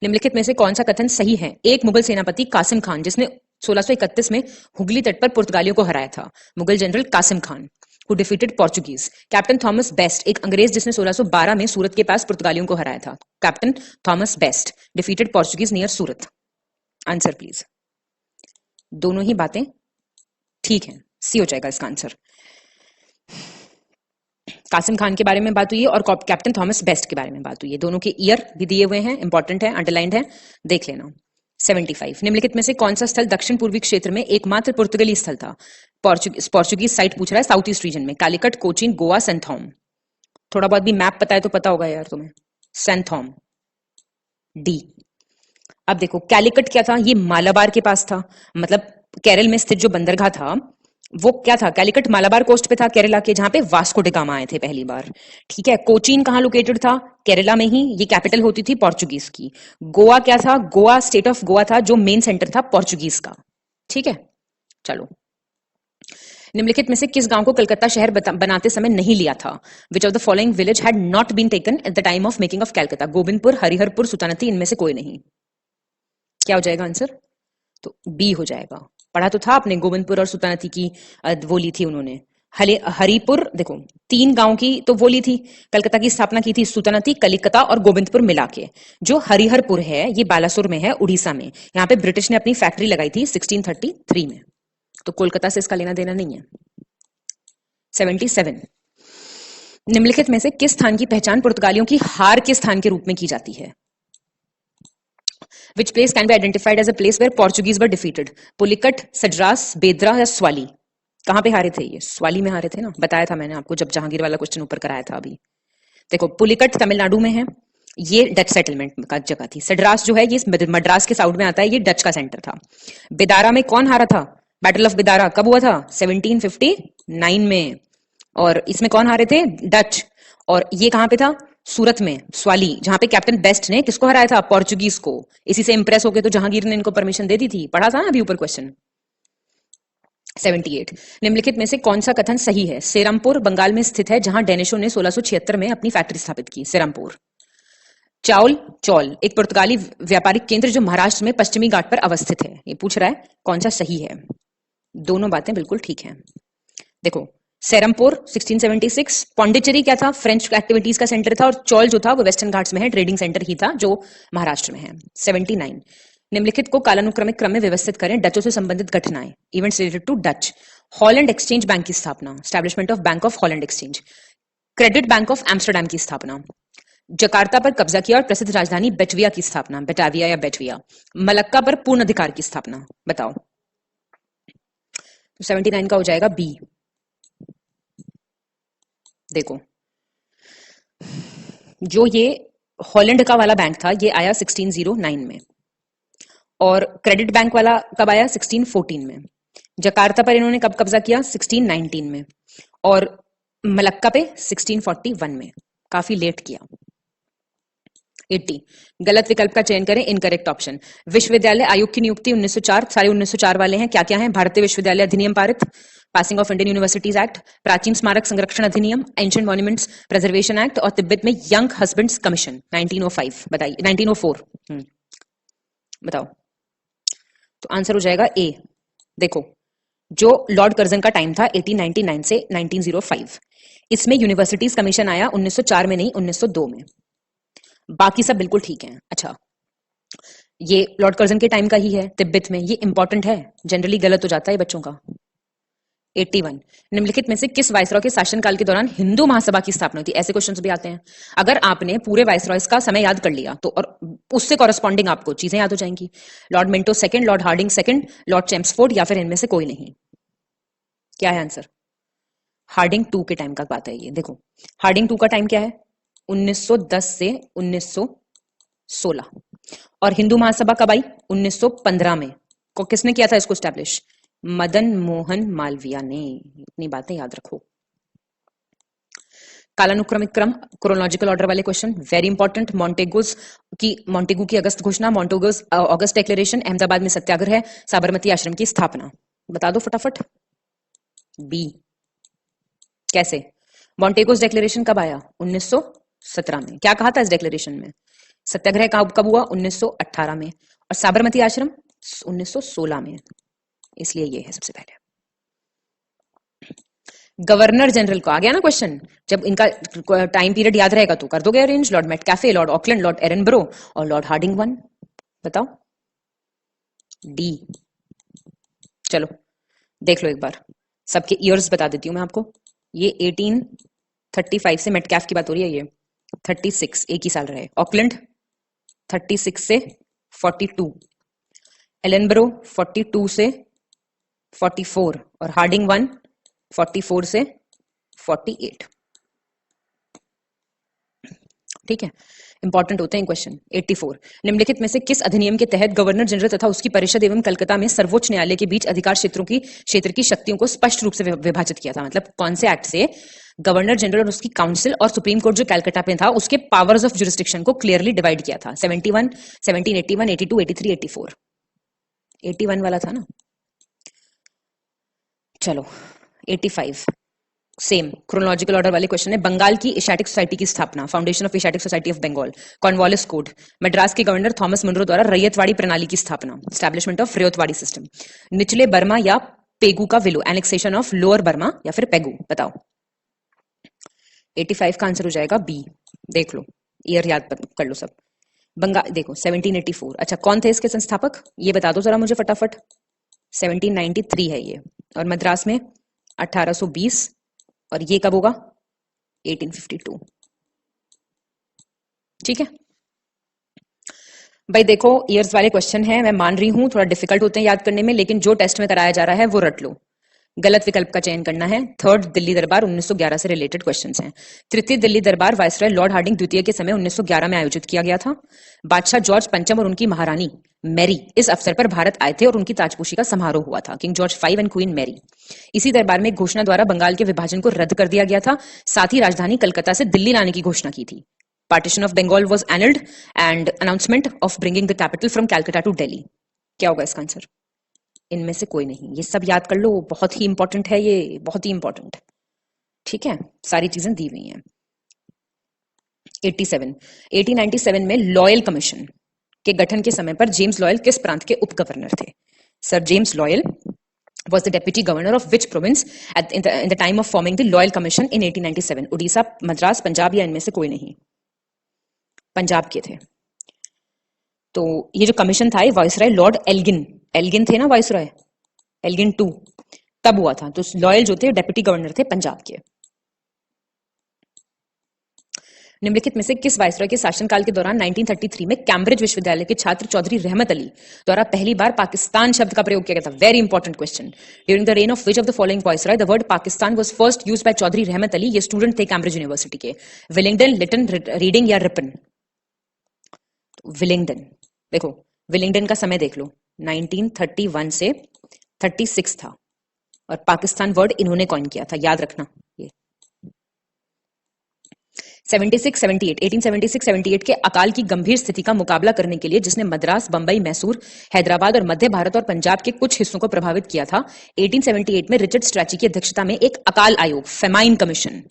निम्नलिखित में से कौन सा कथन सही है? एक मुगल सेनापति कासिम खान, जिसने 1631 में हुगली तट पर पुर्तगालियों को हराया था। Mughal general Qasim Khan who defeated Portuguese. Captain Thomas Best, एक अंग्रेज जिसने 1612 में सूरत के पास पुर्तगालियों को हराया था। Captain Thomas best defeated Portuguese near Surat. Answer please. दोनों ही बातें ठीक हैं, सी हो जाएगा इसका आंसर। कासिम खान के बारे में बात हुई है और कैप्टन थॉमस बेस्ट के बारे में बात हुई है। दोनों के ईयर भी दिए हुए हैं, इंपॉर्टेंट है, अंडरलाइंड है, देख लेना। 75, निम्नलिखित में से कौन सा स्थल दक्षिण पूर्वी क्षेत्र में एकमात्र पुर्तगाली स्थल था? पोर्चुगीज साइट पूछ रहा है, साउथ ईस्ट रीजन में। कालीकट, कोचीन, गोवा, सेंथोम। थोड़ा बहुत भी मैप पता है तो पता होगा यार तुम्हें। सेंथोम, डी। अब देखो, कैलिकट क्या था? ये मालाबार के पास था, मतलब केरल में स्थित जो बंदरगाह था वो क्या था? कैलिकट मालाबार कोस्ट पे था केरला के, जहां पे वास्को डी गामा आए थे पहली बार। ठीक है। कोचीन कहां लोकेटेड था? केरला में ही, ये कैपिटल होती थी पोर्चुगीज की। गोवा क्या था? गोवा स्टेट ऑफ गोवा था जो मेन सेंटर था पोर्चुगीज का। ठीक है। चलो, निम्नलिखित में से किस गांव को कलकत्ता शहर बनाते समय नहीं लिया था? Which of the following village had not been taken at the time of making of Calcutta? Govindpur, Hariharpur, Sutanati, इनमें से कोई नहीं। क्या हो जाएगा आंसर? तो बी हो जाएगा। पढ़ा तो था आपने, गोविंदपुर और सुतानती की वो ली थी उन्होंने। हरिपुर, देखो 3 गांव की तो वो ली थी, कलकत्ता की स्थापना की थी सुतानती, कलिकता और गोविंदपुर मिला के। जो हरिहरपुर है ये बालासुर में है, उड़ीसा में। यहाँ पे ब्रिटिश ने अपनी फैक्ट्री लगाई थी 1633 में, तो कोलकाता से इसका लेना देना नहीं है। 77, निम्नलिखित में से किस स्थान की पहचान पुर्तगालियों की हार के स्थान के रूप में की जाती है? Which place can be identified as a place where Portuguese were defeated? Pulicat, सड्रास, बेदरा या स्वाली? कहां पे हारे थे ये? स्वाली में हारे थे ना, बताया था मैंने आपको जब जहांगीर वाला क्वेश्चन ऊपर कराया था अभी। देखो, पुलिकट तमिलनाडु में है, ये डच सेटलमेंट का जगह थी। सड्रास जो है ये मद्रास के साउथ में आता है, ये डच का सेंटर था। बेदारा में कौन हारा था? बैटल ऑफ बेदारा कब हुआ था? 1759 में। और इसमें कौन हारे थे? डच। और ये कहां पे था? सूरत में, स्वाली, जहां पे कैप्टन बेस्ट ने किसको हराया था? पोर्चुगीज को। इसी से इंप्रेस होके तो जहांगीर ने इनको परमिशन दे दी थी, पढ़ा था ना अभी ऊपर क्वेश्चन। 78। निम्नलिखित में से कौन सा कथन सही है? सेरामपुर बंगाल में स्थित है जहां डेनिशों ने 1676 में अपनी फैक्ट्री स्थापित की। सेरामपुर। चाउल चौल एक पुर्तगाली व्यापारिक केंद्र जो महाराष्ट्र में पश्चिमी घाट पर अवस्थित है। ये पूछ रहा है कौन सा सही है। दोनों बातें बिल्कुल ठीक हैं। देखो, सेरमपुर 1676, पौंडीचेरी क्या था? फ्रेंच एक्टिविटीज का सेंटर था, और चौल जो था वो वेस्टर्न घाट्स में है, ट्रेडिंग सेंटर ही था जो महाराष्ट्र में है। 79। निम्नलिखित को कालानुक्रमिक क्रम में व्यवस्थित करें। डचों से संबंधित घटनाएं, events related to Dutch. Holland exchange bank की स्थापना, establishment of bank of Holland exchange. Credit bank of Amsterdam की स्थापना। जकार्ता पर कब्जा किया और प्रसिद्ध राजधानी बेटविया की स्थापना, बेटाविया या बेटविया। मलक्का पर पूर्ण अधिकार की स्थापना। बताओ। तो 79 का हो जाएगा बी। देखो, जो ये हॉलैंड का वाला बैंक था ये आया 1609 में, और क्रेडिट बैंक वाला कब आया? 1614 में। जकार्ता पर इन्होंने कब कब्जा किया? 1619 में, और मलक्का पे 1641 में। काफी लेट किया। 80। गलत विकल्प का चयन करें। Incorrect option. विश्वविद्यालय आयोग की नियुक्ति 1904, सारे 1904 वाले हैं। क्या क्या है? भारतीय विश्वविद्यालय अधिनियम पारित, passing of Indian universities act, प्राचीन स्मारक संरक्षण अधिनियम, एंशिएंट मॉन्यूमेंट्स प्रिजर्वेशन एक्ट, और तिब्बत में यंग हस्बैंड्स कमीशन 1905। बताइए 1904। बताओ। तो आंसर हो जाएगा ए। देखो, जो लॉर्ड कर्जन का टाइम था 1899 से 1905, इसमें यूनिवर्सिटीज कमीशन आया 1904 में, नहीं 1902 में। बाकी सब बिल्कुल ठीक है। अच्छा, ये लॉर्ड कर्जन के टाइम का ही है तिब्बत में। ये इंपॉर्टेंट है, जनरली गलत हो जाता है बच्चों का। 81। निम्नलिखित में से किस वायसरॉय के शासनकाल के दौरान हिंदू महासभा की स्थापना हुई थी? ऐसे क्वेश्चंस भी आते हैं। अगर आपने पूरे वायसरॉयज का समय याद कर लिया तो और उससे कॉरेस्पॉन्डिंग आपको चीजें याद हो जाएंगी। Lord Minto second, Lord Hardinge second, Lord Chelmsford, या फिर इनमें से कोई नहीं। क्या है आंसर? हार्डिंग 2 के टाइम का बात है ये। देखो, हार्डिंग 2 का टाइम क्या है? 1910 से 1916। और हिंदू महासभा कब आई? 1915 में। को किसने किया था इसको स्टैब्लिश? मदन मोहन मालवीय ने। इतनी बातें याद रखो। कालानुक्रमिक क्रम, क्रोनोलॉजिकल ऑर्डर वाले क्वेश्चन वेरी इंपॉर्टेंट। मॉन्टेगू की अगस्त घोषणा, मॉन्टेगूज अगस्त डिक्लेरेशन, अहमदाबाद में सत्याग्रह, साबरमती आश्रम की स्थापना। बता दो फटाफट। बी। कैसे? मॉन्टेगूज डिक्लेरेशन कब आया? 1917 में। क्या कहा था इस डिक्लेरेशन में? सत्याग्रह कब हुआ? 1918 में। और साबरमती आश्रम 1916 में। इसलिए ये है सबसे पहले। गवर्नर जनरल को आ गया ना क्वेश्चन। जब इनका टाइम पीरियड याद रहेगा तो कर दोगे arrange. Lord Metcalfe, Lord Auckland, Lord Ellenborough और लॉर्ड हार्डिंग 1। बताओ। डी। चलो देख लो एक बार, सबके ईयर्स बता देती हूं मैं आपको। ये 1835 से मेटकाफ की बात हो रही है। ये 36 एक ही साल रहे। ऑकलैंड 36 से 42, एलनब्रो 42 से 44 और हार्डिंग 1 44 से 48। ठीक है, इंपॉर्टेंट होते हैं क्वेश्चन। 84। निम्नलिखित में से किस अधिनियम के तहत गवर्नर जनरल तथा उसकी परिषद एवं कलकत्ता में सर्वोच्च न्यायालय के बीच अधिकार क्षेत्र की शक्तियों को स्पष्ट रूप से विभाजित किया था? मतलब कौन से एक्ट से गवर्नर जनरल और उसकी काउंसिल और सुप्रीम कोर्ट जो कलकत्ता में था उसके पावर्स ऑफ जुरिस्डिक्शन को क्लियरली डिवाइड किया था? 71, 1781, 82, 83, 84। 81 वाला था ना। चलो 85 सेम क्रोनोलॉजिकल ऑर्डर वाले क्वेश्चन है। बंगाल की एशियाटिक सोसाइटी की स्थापना, foundation of Asiatic society of Bengal. Cornwallis code. Madras के गवर्नर थॉमस मुनरो द्वारा रैयतवाड़ी प्रणाली की स्थापना, एस्टैब्लिशमेंट ऑफ रैयतवाड़ी सिस्टम। निचले बर्मा या पेगू का विलो, एनेक्सेशन ऑफ लोअर बर्मा या फिर पेगू। बताओ। 85 का आंसर हो जाएगा बी। देख लो, ईयर याद कर लो सब। बंगाल देखो 1784। अच्छा, कौन थे इसके संस्थापक ये बता दो जरा मुझे फटाफट। 1793 है ये। और मद्रास में 1820 और ये कब होगा? 1852। ठीक है भाई। देखो, ईयर्स वाले क्वेश्चन है, मैं मान रही हूं थोड़ा डिफिकल्ट होते हैं याद करने में, लेकिन जो टेस्ट में कराया जा रहा है वो रट लो। गलत विकल्प का चयन करना है। थर्ड दिल्ली दरबार 1911 से रिलेटेड क्वेश्चंस हैं। तृतीय दिल्ली दरबार वायसराय लॉर्ड हार्डिंग द्वितीय के समय 1911 में आयोजित किया गया था। बादशाह जॉर्ज पंचम और उनकी महारानी मैरी इस अवसर पर भारत आए थे और उनकी ताजपोशी का समारोह हुआ था। King George 5 and Queen Mary. इसी दरबार में घोषणा द्वारा बंगाल के विभाजन को रद्द कर दिया गया था। साथ ही राजधानी कलकत्ता से दिल्ली लाने की घोषणा की थी। Partition of Bengal was annulled and announcement of bringing the capital from Calcutta to Delhi. क्या होगा इसका आंसर? इनमें से कोई नहीं। ये सब याद कर लो, बहुत ही इंपॉर्टेंट है, ये बहुत ही इंपॉर्टेंट। ठीक है, सारी चीजें दी हुई हैं। 1897 में लॉयल कमीशन के गठन के समय पर जेम्स लॉयल किस प्रांत के उप गवर्नर थे? Sir James loyal was the deputy governor of which province in the time of forming the Loyal Commission in 1897? Orissa, Madras, Punjab या इनमें से कोई नहीं? पंजाब के थे। तो ये जो कमीशन था, ये वायसराय लॉर्ड एल्गिन थे ना, वायसराय एल्गिन 2 तब हुआ था। तो लॉयल जो थे डेप्यूटी गवर्नर थे पंजाब के। निम्नलिखित में से किस वायसराय के शासनकाल के दौरान 1933 में कैम्ब्रिज विश्वविद्यालय के छात्र चौधरी रहमत अली द्वारा पहली बार पाकिस्तान शब्द का प्रयोग किया गया था? Very important question. During the reign of which of the following viceroy the word Pakistan was first used by Chaudhry Rahmat Ali? ये स्टूडेंट थे कैम्ब्रिज यूनिवर्सिटी के। विलिंगडन, लिटन, रीडिंग या रिपन? विलिंगडन। देखो विलिंगडन का समय देख लो, 1931 से 36 था, और पाकिस्तान वर्ड इन्होंने कॉइन किया था, याद रखना ये। 1876-78 के अकाल की गंभीर स्थिति का मुकाबला करने के लिए जिसने मद्रास, बंबई, मैसूर, हैदराबाद और मध्य भारत और पंजाब के कुछ हिस्सों को प्रभावित किया था, 1878 में रिचर्ड स्ट्रैची की अध्यक्षता में एक अकाल आयोग, फेमाइन कमीशन,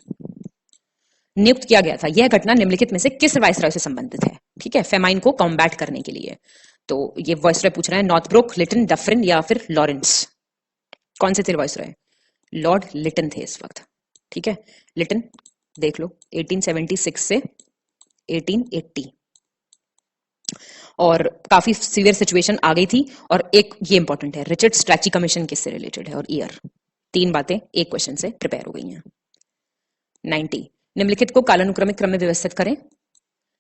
नियुक्त किया गया था। यह घटना निम्नलिखित में से किस वायसराय से संबंधित है? ठीक है, फेमाइन को कॉम्बैट करने के लिए। तो ये वायसराय पूछ रहे हैं, नॉर्थब्रोक, लिटन, डफरिन या फिर लॉरेंस? कौन से थे वायसराय? लॉर्ड लिटन थे इस वक्त। ठीक है, लिटन देख लो 1876 से 1880, और काफी सीवियर सिचुएशन आ गई थी। और एक ये इंपॉर्टेंट है, रिचर्ड स्ट्रैची कमीशन किससे रिलेटेड है और ईयर? 3 बातें एक क्वेश्चन से प्रिपेयर हो गई हैं। 90, निम्नलिखित को कालानुक्रमिक क्रम में व्यवस्थित करें।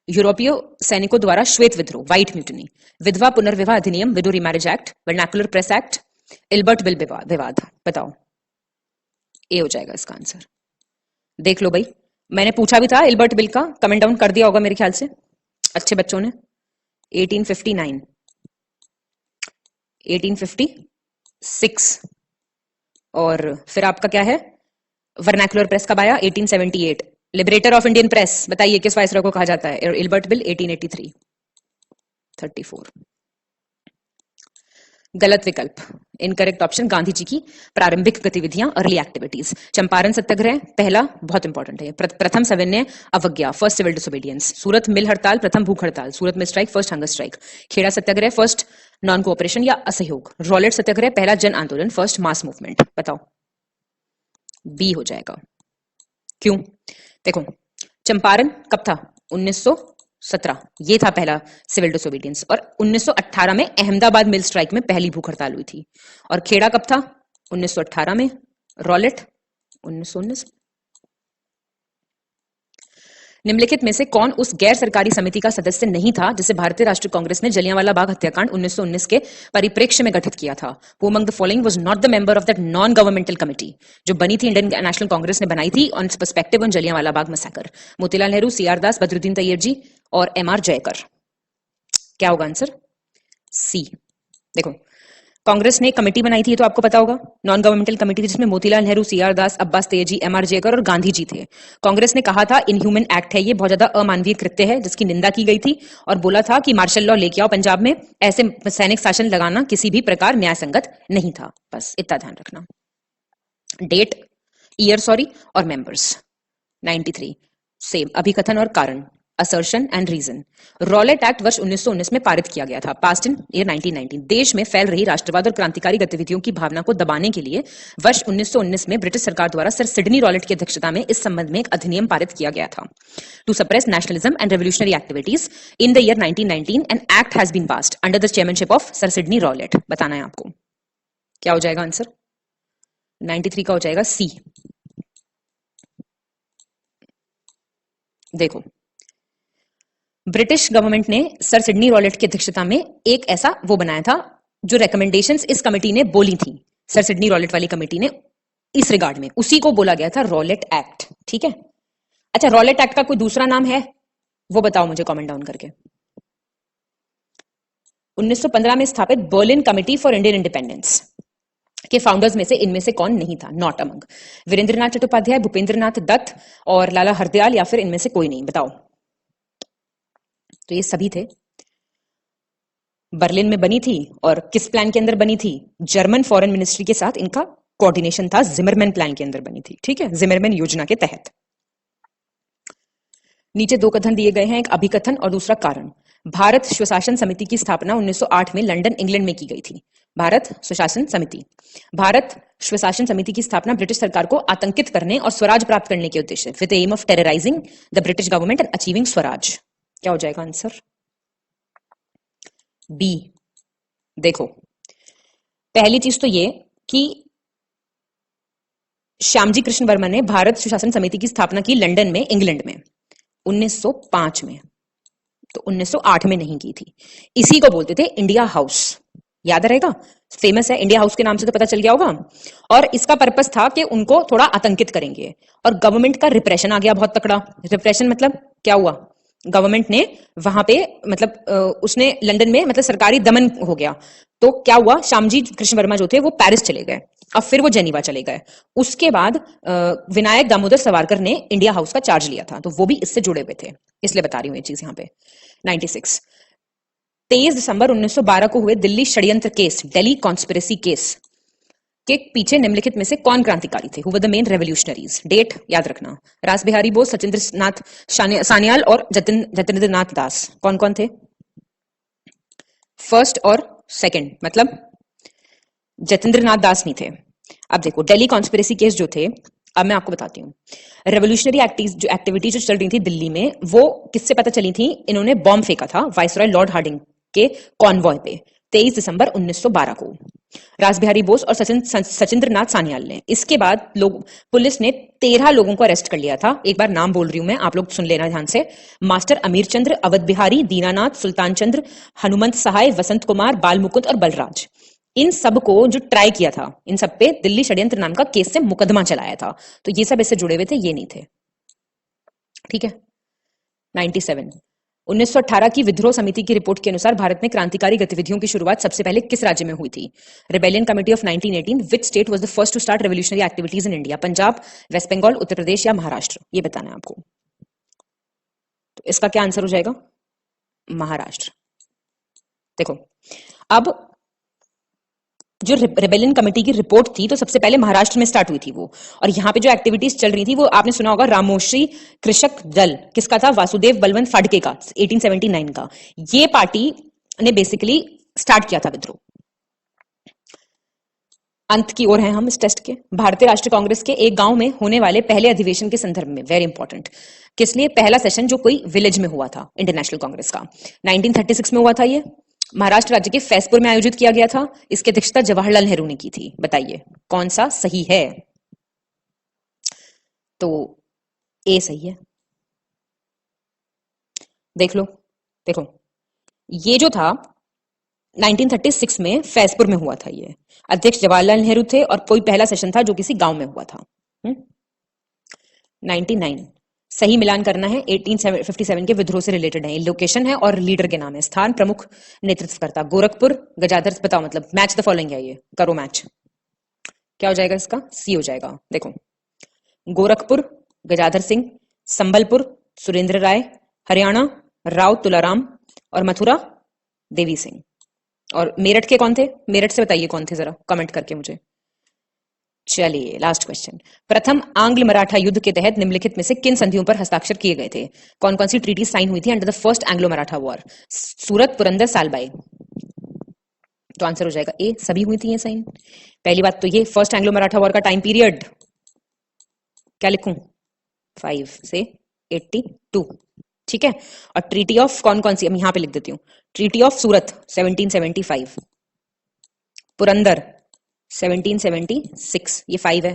यूरोपीय सैनिकों द्वारा श्वेत विद्रोह, व्हाइट म्यूटनी, विधवा पुनर्विवाह अधिनियम, window remarriage act, vernacular press act, Ilbert bill विवाद। बताओ, ए हो जाएगा इसका आंसर। देख लो भाई, मैंने पूछा भी था इल्बर्ट बिल का, कमेंट डाउन कर दिया होगा मेरे ख्याल से अच्छे बच्चों ने। 1859, 1856, और फिर आपका क्या है, वर्नाकुलर प्रेस कब आया? 1878। लिबरेटर ऑफ इंडियन प्रेस, बताइए किस वायसराय को कहा जाता है? Ilbert bill 1883, 34। गलत विकल्प, इनकरेक्ट ऑप्शन, गांधी जी की प्रारंभिक गतिविधियां, अर्ली एक्टिविटीज। चंपारण सत्याग्रह पहला, बहुत इंपॉर्टेंट है। प्रथम सविनय अवज्ञा, first civil disobedience. Surat mill हड़ताल, प्रथम भूख हड़ताल। Surat mill strike, first hunger strike. Kheda satyagraha, first non cooperation या असहयोग। रॉलेट सत्याग्रह, पहला जन आंदोलन, फर्स्ट मास मूवमेंट। बताओ, बी हो जाएगा। क्यों? देखो, चंपारण कब था? 1917, ये था पहला सिविल डिसोबीडियंस। और 1918 में अहमदाबाद मिल स्ट्राइक में पहली भूख हड़ताल हुई थी। और खेड़ा कब था? 1918 में। रॉलेट 1919। निम्नलिखित में से कौन उस गैर सरकारी समिति का सदस्य नहीं था जिसे भारतीय राष्ट्रीय कांग्रेस ने जलियांवाला बाग हत्याकांड 1919 के परिप्रेक्ष्य में गठित किया था? Who among the following was not the member of that non-governmental committee? जो बनी थी, इंडियन नेशनल कांग्रेस ने बनाई थी, on perspective on Jallianwala Bagh massacre. Motilal Nehru, CR Das, Badruddin Tyabji और एमआर जयकर। क्या होगा आंसर? सी। देखो, कांग्रेस ने एक कमेटी बनाई थी, तो आपको पता होगा, नॉन गवर्नमेंटल कमेटी थी, जिसमें मोतीलाल नेहरू, सीआर दास, अब्बास तेजी, एमआर जयकर और गांधी जी थे। कांग्रेस ने कहा था इनह्यूमन एक्ट है, ये बहुत ज्यादा अमानवीय कृत्य है, जिसकी निंदा की गई थी, और बोला था कि मार्शल लॉ लेके आओ पंजाब में, ऐसे सैनिक शासन लगाना किसी भी प्रकार न्याय संगत नहीं था। बस इतना ध्यान रखना। डेट, ईयर सॉरी, और मेंबर्स। 93 सेम, अभिकथन और कारण, assertion and reason. Rowlatt act वर्ष 1919 में पारित किया गया था, पास्ट इन ईयर 1919। देश में फैल रही राष्ट्रवाद और क्रांतिकारी गतिविधियों की भावना को दबाने के लिए वर्ष 1919 में ब्रिटिश सरकार द्वारा सर सिडनी रॉलेट की अध्यक्षता में इस संबंध में एक अधिनियम पारित किया गया था। To suppress nationalism and revolutionary activities in the year 1919 an act has been passed under the chairmanship of Sir Sidney Rowlatt. बताना है आपको, क्या हो जाएगा आंसर? 93 का हो जाएगा सी। देखो, ब्रिटिश गवर्नमेंट ने सर सिडनी रॉलेट की अध्यक्षता में एक ऐसा वो बनाया था, जो रेकमेंडेशंस इस कमेटी ने बोली थी, सर सिडनी रॉलेट वाली कमेटी ने, इस रिगार्ड में, उसी को बोला गया था रॉलेट एक्ट। ठीक है, अच्छा, रॉलेट एक्ट का कोई दूसरा नाम है वो बताओ मुझे कमेंट डाउन करके। 1915 में स्थापित Berlin committee for Indian independence के फाउंडर्स में से इनमें से कौन नहीं था? Not among. वीरेंद्रनाथ चट्टोपाध्याय, भूपेंद्रनाथ दत्त और लाला हरदयाल, या फिर इनमें से कोई नहीं? बताओ। तो ये सभी थे। बर्लिन में बनी थी और किस प्लान के अंदर बनी थी? जर्मन फॉरेन मिनिस्ट्री के साथ इनका कोऑर्डिनेशन था, जिमरमैन प्लान के अंदर बनी थी। ठीक है, जिमरमैन योजना के तहत। नीचे दो कथन दिए गए हैं, एक अभिकथन और दूसरा कारण। भारत स्वशासन समिति की स्थापना 1908 में लंदन इंग्लैंड में की गई थी। भारत स्वशासन समिति, भारत स्वशासन समिति की स्थापना ब्रिटिश सरकार को आतंकित करने और स्वराज प्राप्त करने के उद्देश्य, with the aim of terrorising the British government and achieving swaraj. क्या हो जाएगा आंसर? बी। देखो, पहली चीज तो ये कि श्यामजी कृष्ण वर्मा ने भारत सुशासन समिति की स्थापना की लंदन में, इंग्लैंड में 1905 में, तो 1908 में नहीं की थी। इसी को बोलते थे इंडिया हाउस, याद रहेगा, फेमस है इंडिया हाउस के नाम से, तो पता चल गया होगा। और इसका पर्पस था कि उनको थोड़ा आतंकित करेंगे, और गवर्नमेंट का रिप्रेशन आ गया बहुत तकड़ा। रिप्रेशन मतलब क्या हुआ? गवर्नमेंट ने वहां पे मतलब उसने लंदन में मतलब सरकारी दमन हो गया। तो क्या हुआ? श्यामजी कृष्ण वर्मा जो थे वो पेरिस चले गए, अब फिर वो जेनीवा चले गए। उसके बाद विनायक दामोदर सावरकर ने इंडिया हाउस का चार्ज लिया था, तो वो भी इससे जुड़े हुए थे, इसलिए बता रही हूँ ये चीज यहाँ पे। 96 23 दिसंबर 1912 को हुए दिल्ली षड्यंत्र केस, दिल्ली कॉन्स्पिरेसी केस के पीछे निम्नलिखित में से कौन क्रांतिकारी थे? Who were the main revolutionaries? Date याद रखना। रास बिहारी बोस, सचिंद्र नाथ सान्याल और जतेंद्र नाथ दास। कौन कौन थे? फर्स्ट और सेकंड, मतलब जतेंद्र नाथ दास नहीं थे। अब देखो, दिल्ली कॉन्स्पिरेसी केस जो थे, अब मैं आपको बताती हूँ। रेवोल्यूशनरी एक्टिविटी जो चल रही थी दिल्ली में, वो किससे पता चली थी? इन्होंने बॉम्ब फेंका था वाइसरॉय लॉर्ड हार्डिंग के कॉन्वॉय पे 23 दिसंबर 1912 को, रासबिहारी बोस और सचिंद्र नाथ सान्याल ने। इसके बाद पुलिस ने 13 लोगों को अरेस्ट कर लिया था। एक बार नाम बोल रही हूं मैं, आप लोग सुन लेना ध्यान से। मास्टर अमीर चंद्र, अवध बिहारी, दीनानाथ, सुल्तान चंद्र, हनुमंत सहाय, वसंत कुमार, बाल मुकुंद और बलराज। इन सब को जो ट्राई किया था, इन सब पे दिल्ली षड्यंत्र नाम का केस से मुकदमा चलाया था। तो ये सब इससे जुड़े हुए थे, ये नहीं थे। ठीक है। 97 1918 की विद्रोह समिति की रिपोर्ट के अनुसार भारत में क्रांतिकारी गतिविधियों की शुरुआत सबसे पहले किस राज्य में हुई थी? Rebellion committee of 1918, which state was the first to start revolutionary activities in India? Punjab, West Bengal, Uttar Pradesh या महाराष्ट्र? ये बताना है आपको। तो इसका क्या आंसर हो जाएगा? महाराष्ट्र। देखो, अब जो रिबेलियन कमेटी की रिपोर्ट थी, तो सबसे पहले महाराष्ट्र में स्टार्ट हुई थी वो। और यहाँ पे जो एक्टिविटीज चल रही थी, वो आपने सुना होगा, रामोश्री कृषक दल, किसका था? वासुदेव बलवंत फाड़के का, 1879 का। ये पार्टी ने बेसिकली स्टार्ट किया था विद्रोह। अंत की ओर हैं हम इस टेस्ट के। भारतीय राष्ट्रीय कांग्रेस के एक गांव में होने वाले पहले अधिवेशन के संदर्भ में, वेरी इंपॉर्टेंट, किस लिए? पहला सेशन जो कोई विलेज में हुआ था इंटरनेशनल कांग्रेस का, 1936 में हुआ था। ये महाराष्ट्र राज्य के फैसपुर में आयोजित किया गया था। इसकी अध्यक्षता जवाहरलाल नेहरू ने की थी। बताइए कौन सा सही है? तो ए सही है। देख लो, देखो, ये जो था 1936 में फैसपुर में हुआ था। ये अध्यक्ष जवाहरलाल नेहरू थे और कोई पहला सेशन था जो किसी गांव में हुआ था। 99 सही मिलान करना है, 1857 के विद्रोह से रिलेटेड है। लोकेशन है और लीडर के नाम है। स्थान, प्रमुख, नेतृत्वकर्ता, गोरखपुर, गजाधर। बताओ, मतलब मैच द फॉलोइंग है, ये करो मैच। क्या हो जाएगा इसका? सी हो जाएगा। देखो, गोरखपुर गजाधर सिंह, संबलपुर सुरेंद्र राय, हरियाणा राव तुलाराम और मथुरा देवी सिंह। और मेरठ के कौन थे? मेरठ से बताइए कौन थे, जरा कमेंट करके मुझे। चलिए, लास्ट क्वेश्चन। प्रथम आंग्ल मराठा युद्ध के तहत निम्नलिखित में से किन संधियों पर हस्ताक्षर किए गए थे? कौन कौन सी ट्रीटी साइन हुई थी under the first Anglo Maratha war? Surat, Purandar, Salbai. तो आंसर हो जाएगा ए, सभी हुई थी ये साइन। पहली बात तो ये फर्स्ट एंग्लो मराठा वॉर का टाइम पीरियड क्या लिखूं? 5 से 82। ठीक है। और ट्रीटी ऑफ कौन कौन सी, हम यहां पे लिख देती हूँ। ट्रीटी ऑफ सूरत 1775, पुरंदर 1776, ये 5 है,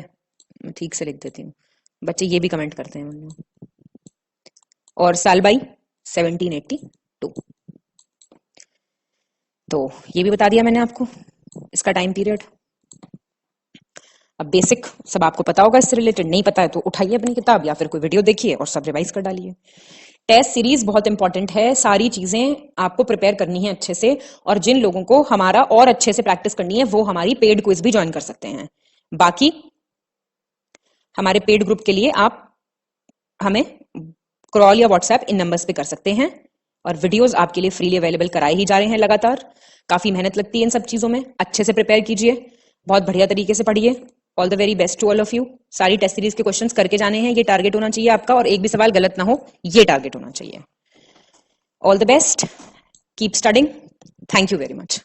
मैं ठीक से लिख देती हूँ, बच्चे ये भी कमेंट करते हैं। और सालबाई 1782। तो ये भी बता दिया मैंने आपको इसका टाइम पीरियड। अब बेसिक सब आपको पता होगा इससे रिलेटेड। नहीं पता है तो उठाइए अपनी किताब या फिर कोई वीडियो देखिए और सब रिवाइज कर डालिए। टेस्ट सीरीज बहुत इंपॉर्टेंट है, सारी चीजें आपको प्रिपेयर करनी है अच्छे से। और जिन लोगों को हमारा और अच्छे से प्रैक्टिस करनी है, वो हमारी पेड क्विज भी ज्वाइन कर सकते हैं। बाकी हमारे पेड ग्रुप के लिए आप हमें कॉल या व्हाट्सएप इन नंबर्स पे कर सकते हैं। और वीडियोस आपके लिए फ्रीली अवेलेबल कराए ही जा रहे हैं लगातार। काफी मेहनत लगती है इन सब चीजों में, अच्छे से प्रिपेयर कीजिए, बहुत बढ़िया तरीके से पढ़िए। All the very best to all of you. सारी टेस्ट सीरीज के क्वेश्चंस करके जाने हैं, ये टारगेट होना चाहिए आपका, और एक भी सवाल गलत ना हो, ये टारगेट होना चाहिए। All the best, keep studying, thank you very much.